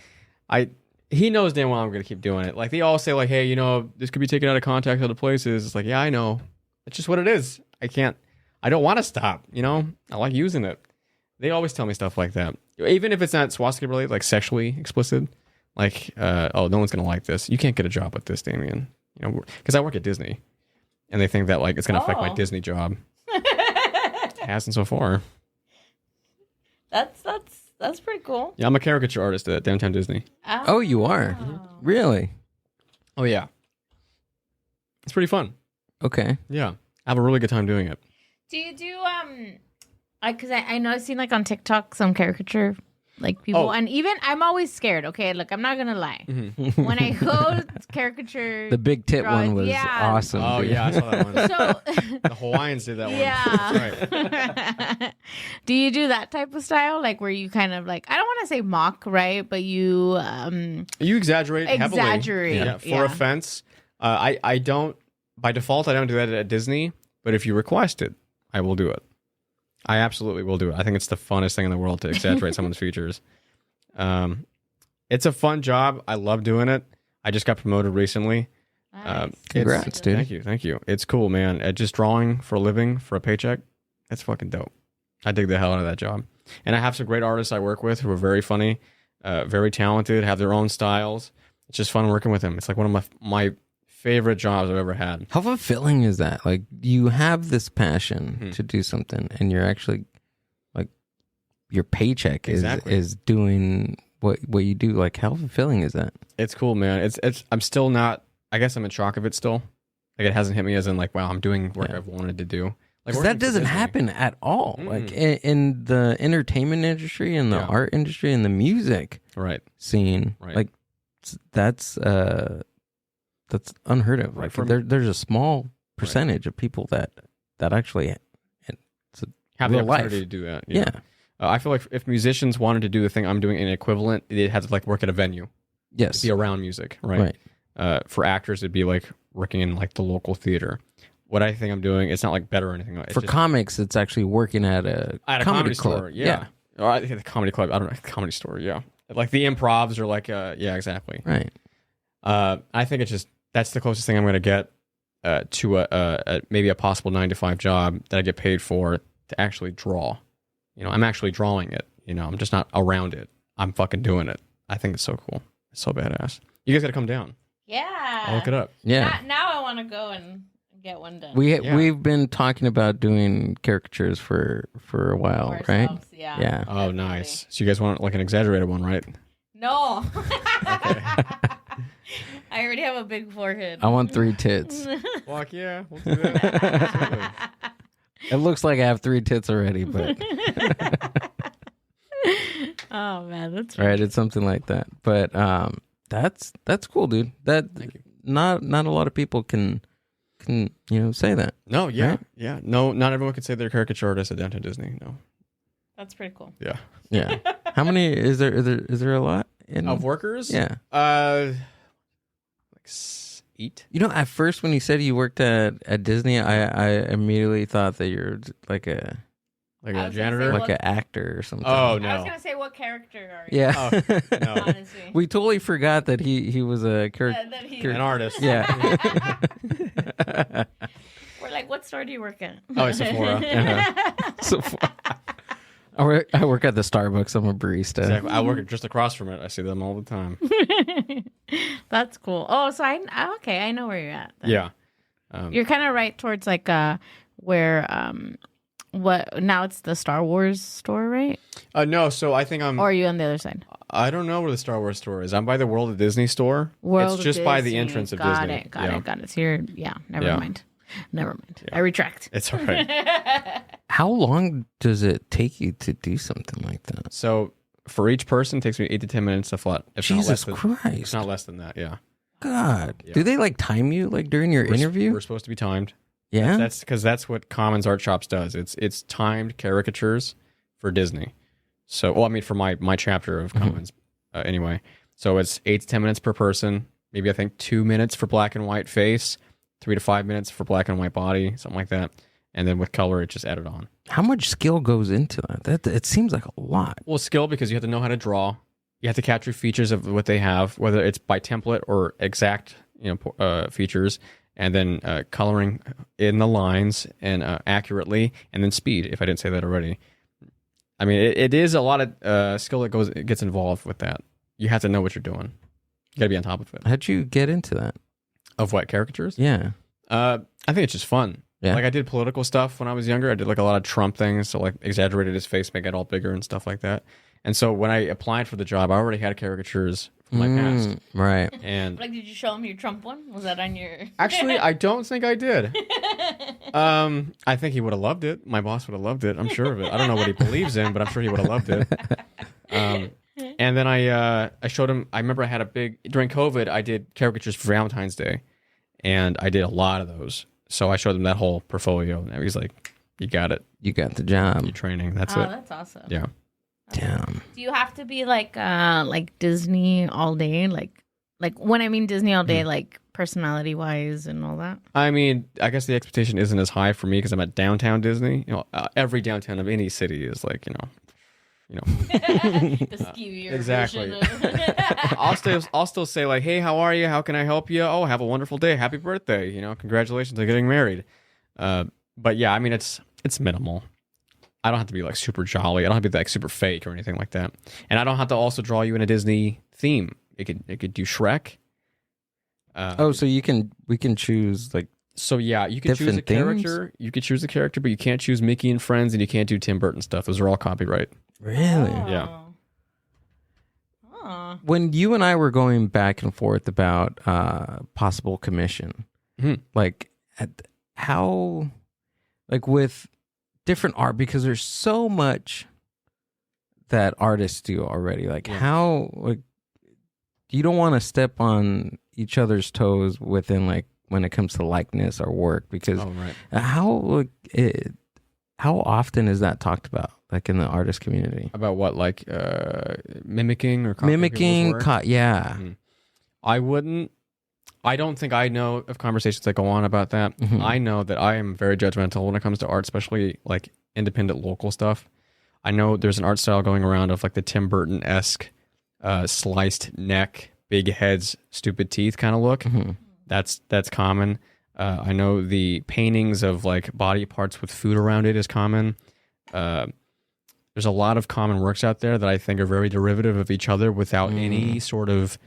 he knows damn well I'm going to keep doing it. Like they all say like, hey, you know, this could be taken out of context other places. It's like, yeah, I know. It's just what it is. I don't want to stop, you know? I like using it. They always tell me stuff like that. Even if it's not swastika related, like sexually explicit, like, oh, no one's going to like this. You can't get a job with this, Damien. You know, because I work at Disney and they think that like it's going to affect my Disney job. It hasn't so far. That's pretty cool. Yeah, I'm a caricature artist at Downtown Disney. Oh, you are? Really? Oh, yeah. It's pretty fun. Okay. Yeah. I have a really good time doing it. Do you do because I know I've seen like on TikTok some caricature like people and even I'm always scared. Okay, look, I'm not gonna lie. Mm-hmm. When I go caricature, The big tit drawing, one was awesome. Oh, dude. yeah, I saw that one. So The Hawaiians did that one. yeah. That's right. Do you do that type of style, like where you kind of like I don't want to say mock, right? But you You exaggerate heavily. Exaggerate, Yeah, for yeah. offense. I don't, by default, I don't do that at Disney, but if you request it, I will do it. I absolutely will do it. I think it's the funnest thing in the world to exaggerate someone's features. It's a fun job. I love doing it. I just got promoted recently. nice. Congrats, dude. Thank you. It's cool, man. Just drawing for a living, for a paycheck, that's fucking dope. I dig the hell out of that job. And I have some great artists I work with who are very funny, very talented, have their own styles. It's just fun working with them. It's like one of my favorite jobs I've ever had. How fulfilling is that? Like you have this passion to do something and you're actually like your paycheck is doing what you do. Like how fulfilling is that? It's cool, man. It's I'm still not, I guess I'm in shock of it still. Like it hasn't hit me as in like, wow, I'm doing work I've wanted to do. Because working that for doesn't Disney. happen at all. Like in the entertainment industry and the art industry and the music Right. scene, Right. like that's unheard of. Like there's a small percentage of people that actually Have the real life. opportunity to do that. Yeah. I feel like if musicians wanted to do the thing I'm doing in equivalent, they'd have to like work at a venue. Yes. Be around music, right? For actors, it'd be like working in like the local theater. What I think I'm doing, it's not like better or anything. It's For just, comics, it's actually working at a comedy club. store, yeah. Or I think the comedy club. I don't know, comedy store, yeah. Like the improvs are like, yeah, exactly. Right. I think it's just that's the closest thing I'm going to get to a maybe a possible 9-to-5 job that I get paid for to actually draw. I'm actually drawing it. I'm just not around it. I'm fucking doing it. I think it's so cool. It's so badass. You guys got to come down. Yeah. I'll look it up. Yeah. Now I want to go and get one done. We've been talking about doing caricatures for a while, right? Ourselves, yeah. Yeah. Oh, Definitely. nice. So you guys want like an exaggerated one, right? No. I already have a big forehead. I want 3 tits. Fuck yeah. We'll do that. Absolutely. It looks like I have 3 tits already, but Oh man, that's right, it's something like that. But that's cool, dude. That Thank you. not a lot of people can say that. No, yeah. Right? Yeah. No, not everyone could say they're a caricature artist at Downtown Disney. No. That's pretty cool. Yeah. Yeah. How many is there a lot in Of workers? Yeah. Like 8. At first when you said you worked at Disney, I immediately thought that you're like a Like I a was gonna janitor? say, like an actor or something. Oh, I was no. gonna say, what character are you? Yeah. Oh, no. Honestly. We totally forgot that he was a character. That he- An artist. Yeah. We're like, what store do you work at? Oh, it's Sephora. So I work at the Starbucks. I'm a barista. Exactly. I work just across from it. I see them all the time. That's cool. Oh, so I know where you're at. then. Yeah. You're kind of right towards like where what now it's the Star Wars store, right? No, so I think I'm. Or are you on the other side? I don't know where the Star Wars store is. I'm by the World of Disney store. World it's of just by the Disney. entrance of Got Disney. it. Got it. So you're never Yeah. mind. I retract. It's all right. How long does it take you to do something like that? So for each person, it takes me 8 to 10 minutes to flat. If Jesus not less than, Christ. It's not less than that. Yeah. God. Yeah. Do they like time you like during your interview? We're supposed to be timed. Yeah. That's because that's what Commons Art Shops does. It's timed caricatures for Disney. So, for my chapter of Commons, anyway. So it's 8 to 10 minutes per person. Maybe I think 2 minutes for black and white face, 3 to 5 minutes for black and white body, something like that. And then with color, it's just added on. How much skill goes into that? That it seems like a lot. Well, skill because you have to know how to draw. You have to capture features of what they have, whether it's by template or exact, features. And then coloring in the lines and accurately, and then speed. If I didn't say that already, I mean it is a lot of skill that gets involved with that. You have to know what you're doing. You got to be on top of it. How'd you get into that? Of what caricatures? Yeah. I think it's just fun. Yeah. Like I did political stuff when I was younger. I did like a lot of Trump things, so like exaggerated his face, make it all bigger and stuff like that. And so when I applied for the job, I already had caricatures from my past. Right. And Like, did you show him your Trump one? Was that on your? actually, I don't think I did. I think he would have loved it. My boss would have loved it. I'm sure of it. I don't know what he believes in, but I'm sure he would have loved it. And then I showed him. I remember I had during COVID. I did caricatures for Valentine's Day, and I did a lot of those. So I showed him that whole portfolio, and he's like, "You got it. You got the job. You're training. That's Oh, it." that's awesome. Yeah. Damn. Do you have to be like Disney all day? Like when I mean Disney all day, like personality wise and all that? I mean, I guess the expectation isn't as high for me because I'm at downtown Disney. Every downtown of any city is like, The skeevier Exactly. version of- I'll still say like, "Hey, how are you? How can I help you? Oh, have a wonderful day. Happy birthday. Congratulations on getting married." But yeah, I mean, it's minimal. I don't have to be like super jolly. I don't have to be like super fake or anything like that. And I don't have to also draw you in a Disney theme. It could do Shrek. So we can choose like So yeah, you can choose a different themes? character. You could choose a character, but you can't choose Mickey and Friends, and you can't do Tim Burton stuff. Those are all copyright. really. Yeah. Oh. When you and I were going back and forth about possible commission, Mhm. like how like with different art, because there's so much that artists do already. Like how, like, you don't want to step on each other's toes within, like, when it comes to likeness or work, because how often is that talked about, like, in the artist community? About what, like mimicking or mimicking? Yeah. I don't think I know of conversations that go on about that. I know that I am very judgmental when it comes to art, especially like independent local stuff. I know there's an art style going around of like the Tim Burton-esque sliced neck, big heads, stupid teeth kind of look. That's common. I know the paintings of like body parts with food around it is common. There's a lot of common works out there that I think are very derivative of each other without any sort of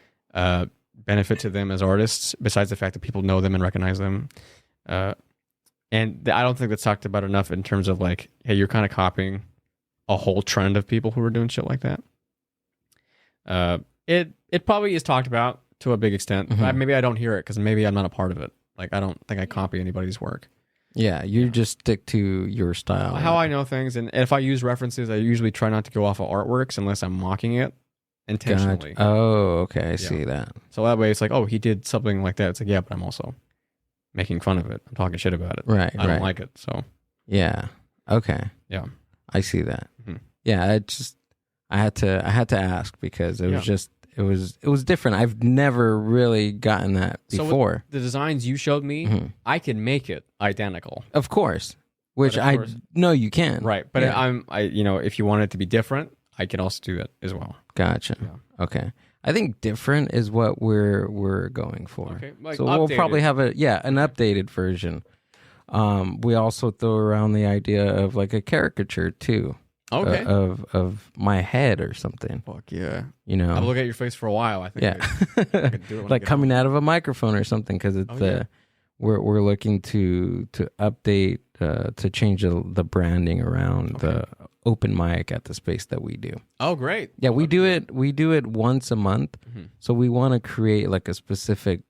benefit to them as artists, besides the fact that people know them and recognize them. And I don't think that's talked about enough in terms of like, hey, you're kind of copying a whole trend of people who are doing shit like that. It probably is talked about to a big extent. But maybe I don't hear it because maybe I'm not a part of it. Like, I don't think I copy anybody's work. Yeah, you just stick to your style. How I know things, and if I use references, I usually try not to go off of artworks unless I'm mocking it intentionally. Gotcha. Oh, okay, I see that. So that way it's like, oh, he did something like that. It's like, yeah, but I'm also making fun of it. I'm talking shit about it. Right, I don't like it, so. Yeah, okay. Yeah. I see that. Yeah, I had to ask because it was just, it was different. I've never really gotten that before. So the designs you showed me, I can make it identical. Of course. Which I know you can. Right. But if you want it to be different, I can also do that as well. Gotcha. Yeah. Okay. I think different is what we're going for. Okay. Like so updated. We'll probably have an updated version. We also throw around the idea of like a caricature too. Okay. Of my head or something. Fuck yeah. You know. I've looked at your face for a while. I think. Yeah. I could do it like coming out of a microphone or something, because it's we're looking to update to change the branding around the open mic at the space that we do. Oh, great. Yeah, we do it once a month. So we want to create like a specific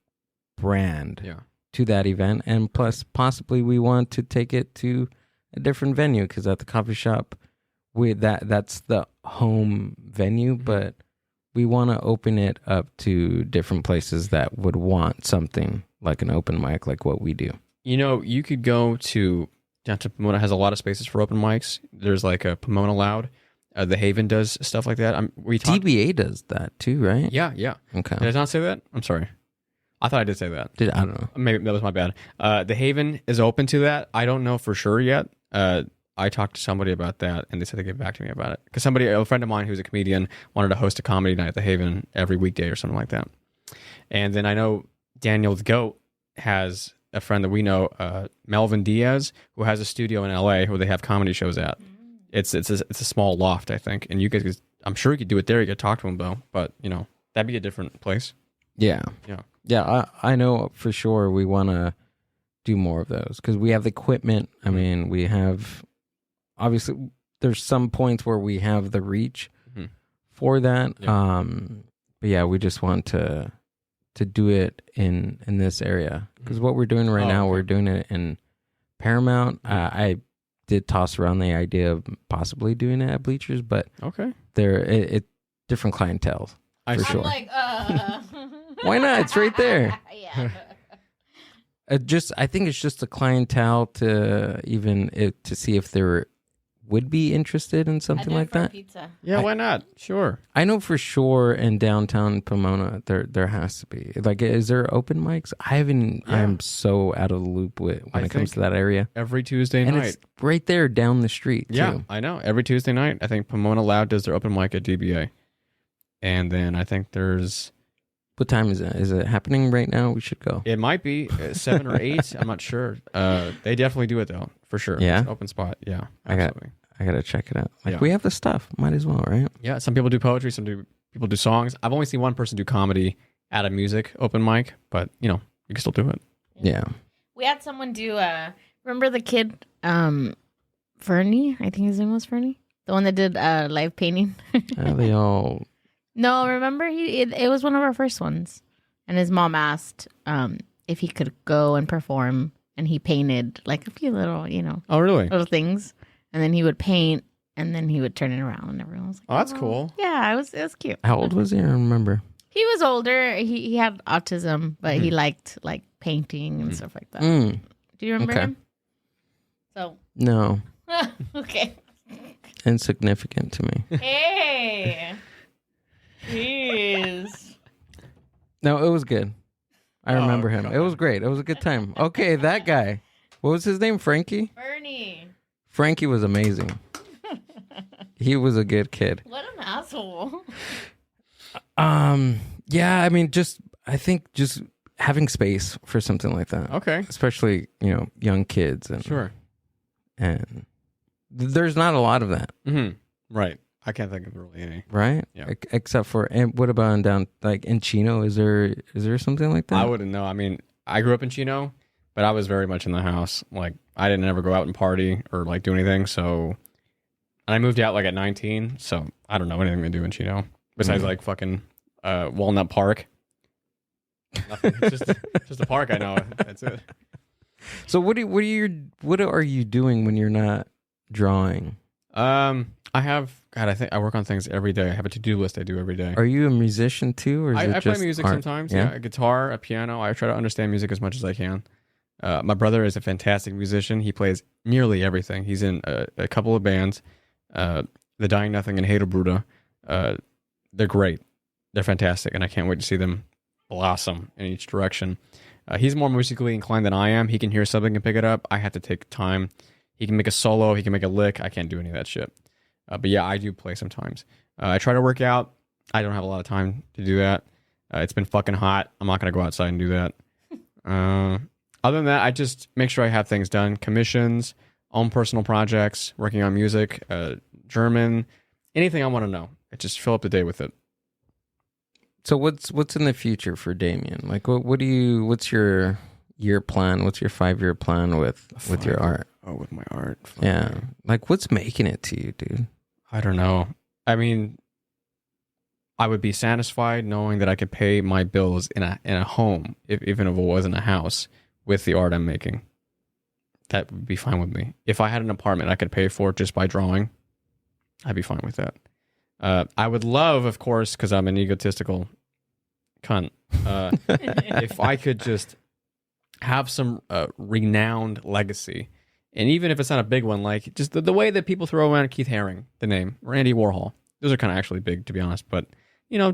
brand to that event, and plus possibly we want to take it to a different venue, because at the coffee shop that's the home venue, but we want to open it up to different places that would want something like an open mic, like what we do. You know, you could go to downtown Pomona, has a lot of spaces for open mics. There's like a Pomona Loud. The Haven does stuff like that. DBA does that too, right? Yeah. Okay. Did I not say that? I'm sorry. I thought I did say that. I don't know. Maybe that was my bad. The Haven is open to that. I don't know for sure yet. I talked to somebody about that, and they said they'd get back to me about it. Because a friend of mine who's a comedian, wanted to host a comedy night at the Haven every weekday or something like that. And then I know Daniel the Goat has a friend that we know, Melvin Diaz, who has a studio in LA where they have comedy shows at. It's a small loft, I think. And you guys, I'm sure you could do it there. You could talk to him, though. But, that'd be a different place. Yeah. I know for sure we want to do more of those, because we have the equipment. I mean, we have... Obviously, there's some points where we have the reach for that. Yeah. But yeah, we just want to do it in this area, because what we're doing right now, we're doing it in Paramount. I did toss around the idea of possibly doing it at Bleachers, but they're different clientele for sure. I'm like, why not? It's right there. Yeah. I think it's just a clientele to see if they're would be interested in something like that. Pizza. Yeah, why not? Sure. I know for sure in downtown Pomona there has to be. Like, is there open mics? I'm so out of the loop when it comes to that area. Every Tuesday night. And it's right there down the street too. Yeah, I know. Every Tuesday night, I think Pomona Loud does their open mic at DBA. And then I think there's... What time is it? Is it happening right now? We should go. It might be 7 or 8. I'm not sure. They definitely do it though, for sure. Yeah, it's open spot. Yeah, absolutely. I gotta check it out. We have the stuff. Might as well, right? Yeah. Some people do poetry. People do songs. I've only seen one person do comedy at a music open mic, but you can still do it. Yeah. We had someone do. Remember the kid, Fernie? I think his name was Fernie, the one that did live painting. They all. No, remember it was one of our first ones, and his mom asked if he could go and perform and he painted like a few little, Oh, really? little things, and then he would paint, and then he would turn it around, and everyone was like, Oh, that's cool. Yeah, it was cute. How old was he? I don't remember. He was older. He had autism, but he liked like painting and stuff like that. Do you remember Okay. him? So No. okay. Insignificant to me. Hey. Jeez. No, it was good. I remember him. God. It was great. It was a good time. Okay, that guy. What was his name? Frankie? Bernie. Frankie was amazing. He was a good kid. What an asshole. Yeah, I mean, I think just having space for something like that. Okay. Especially, young kids and Sure. and there's not a lot of that, Right. I can't think of really any. right? Yeah. Except for, and what about down like in Chino? Is there something like that? I wouldn't know. I mean, I grew up in Chino, but I was very much in the house. Like, I didn't ever go out and party or like do anything. So, and I moved out like at 19. So I don't know anything to do in Chino besides like fucking Walnut Park. Nothing. It's just a park I know. That's it. So what are you doing when you're not drawing? I think I work on things every day. I have a to-do list I do every day. Are you a musician too, or is it I play just music art? sometimes. Yeah, a guitar, a piano. I try to understand music as much as I can. My brother is a fantastic musician. He plays nearly everything. He's in a couple of bands, The Dying Nothing and Hater Bruda. They're great. They're fantastic, and I can't wait to see them blossom in each direction. He's more musically inclined than I am. He can hear something and pick it up. I have to take time. He can make a solo. He can make a lick. I can't do any of that shit. But yeah, I do play sometimes. I try to work out. I don't have a lot of time to do that. It's been fucking hot. I'm not going to go outside and do that. Other than that, I just make sure I have things done. Commissions, own personal projects, working on music, German, anything I want to know. I just fill up the day with it. So what's in the future for Damien? Like what's your year plan? What's your 5-year plan with your art? Oh, with my art. Yeah. Like what's making it to you, dude? I don't know. I mean, I would be satisfied knowing that I could pay my bills in a home, even if it wasn't a house, with the art I'm making. That would be fine with me. If I had an apartment I could pay for just by drawing, I'd be fine with that. I would love, of course, because I'm an egotistical cunt, if I could just have some renowned legacy. And even if it's not a big one, like just the way that people throw around Keith Haring, the name, or Andy Warhol. Those are kind of actually big, to be honest. But,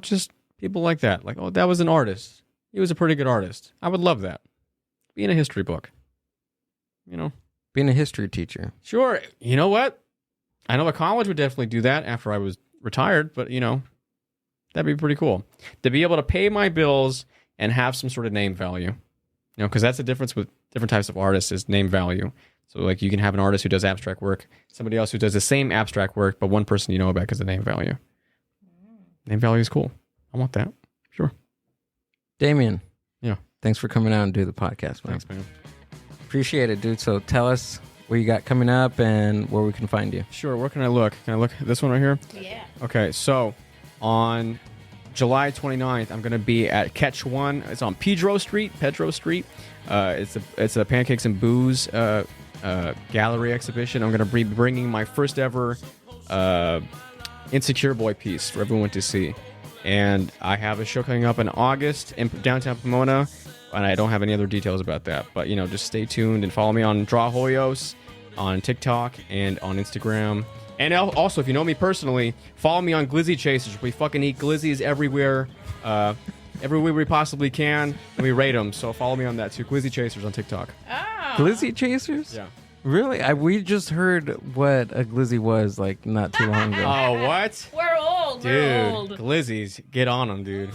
just people like that. Like, oh, that was an artist. He was a pretty good artist. I would love that. Be in a history book. Being a history teacher. Sure. You know what? I know a college would definitely do that after I was retired, but, that'd be pretty cool. To be able to pay my bills and have some sort of name value. Because that's the difference with different types of artists is name value. So, like, you can have an artist who does abstract work, somebody else who does the same abstract work, but one person you know about because of name value. Name value is cool. I want that. Sure. Damien. Yeah. Thanks for coming out and do the podcast, man. Thanks, man. Appreciate it, dude. So tell us what you got coming up and where we can find you. Sure. Where can I look? Can I look at this one right here? Yeah. Okay. So, on July 29th, I'm going to be at Catch One. It's on Pedro Street. It's a Pancakes and Booze gallery exhibition. I'm going to be bringing my first ever Insecure Boy piece for everyone to see. And I have a show coming up in August in downtown Pomona, and I don't have any other details about that. But, just stay tuned and follow me on DeHoyos on TikTok and on Instagram. And also, if you know me personally, follow me on Glizzy Chasers. We fucking eat glizzies everywhere we possibly can, and we rate them. So follow me on that too. Glizzy Chasers on TikTok. Glizzy Chasers? Yeah. Really? We just heard what a glizzy was like not too long ago. Oh, what? We're old. Dude, We're old. glizzies, get on them, dude.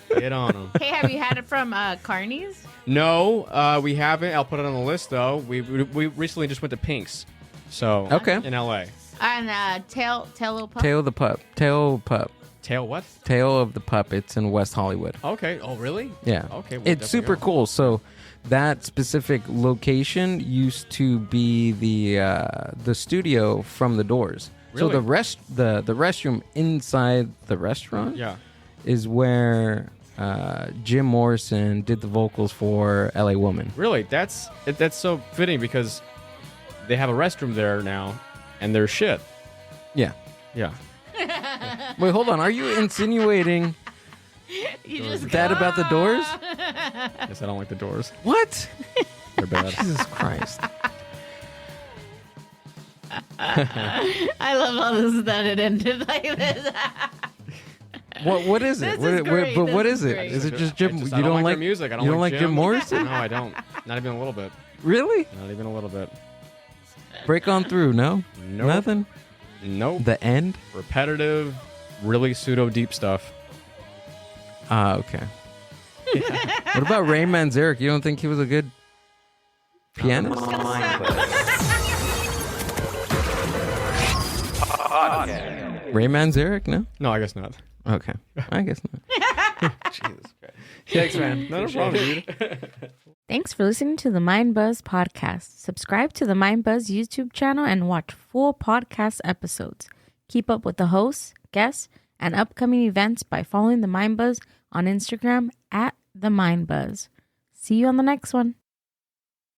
Get on them. Hey, have you had it from Carney's? No, we haven't. I'll put it on the list, though. We recently just went to Pink's. So, Okay. in L.A. And Tail Pup? Tail the Pup. Tail Pup. Tail what? Tail of the Pup. It's in West Hollywood. Okay. Oh, really? Yeah. Okay. We'll It's super definitely go. cool. So that specific location used to be the studio from The Doors. Really? So the restroom inside the restaurant Yeah. is where Jim Morrison did the vocals for LA Woman. Really, that's so fitting because they have a restroom there now, and there's shit. Yeah. Yeah. Wait, hold on. Are you insinuating that about the Doors? Yes, I don't like the Doors. What? They're bad. Jesus Christ. I love how it ended like this. What is it? This is great. But what This is is it? great. Is it just Jim? I don't like their music. I don't you don't like Jim Jim Morrison? No, I don't. Not even a little bit. Really? Not even a little bit. Break on through. No. Nope. Nothing. Nope. The end. Repetitive, really pseudo deep stuff. Okay. What about Ray Manzarek? You don't think he was a good pianist? Ray Manzarek? No. No, I guess not. Okay. I guess not. Jesus Christ. Thanks, man. No problem, dude. Thanks for listening to the Mind Buzz podcast. Subscribe to the Mind Buzz YouTube channel and watch full podcast episodes. Keep up with the hosts, guests, and upcoming events by following the Mind Buzz on Instagram @the Mind Buzz. See you on the next one.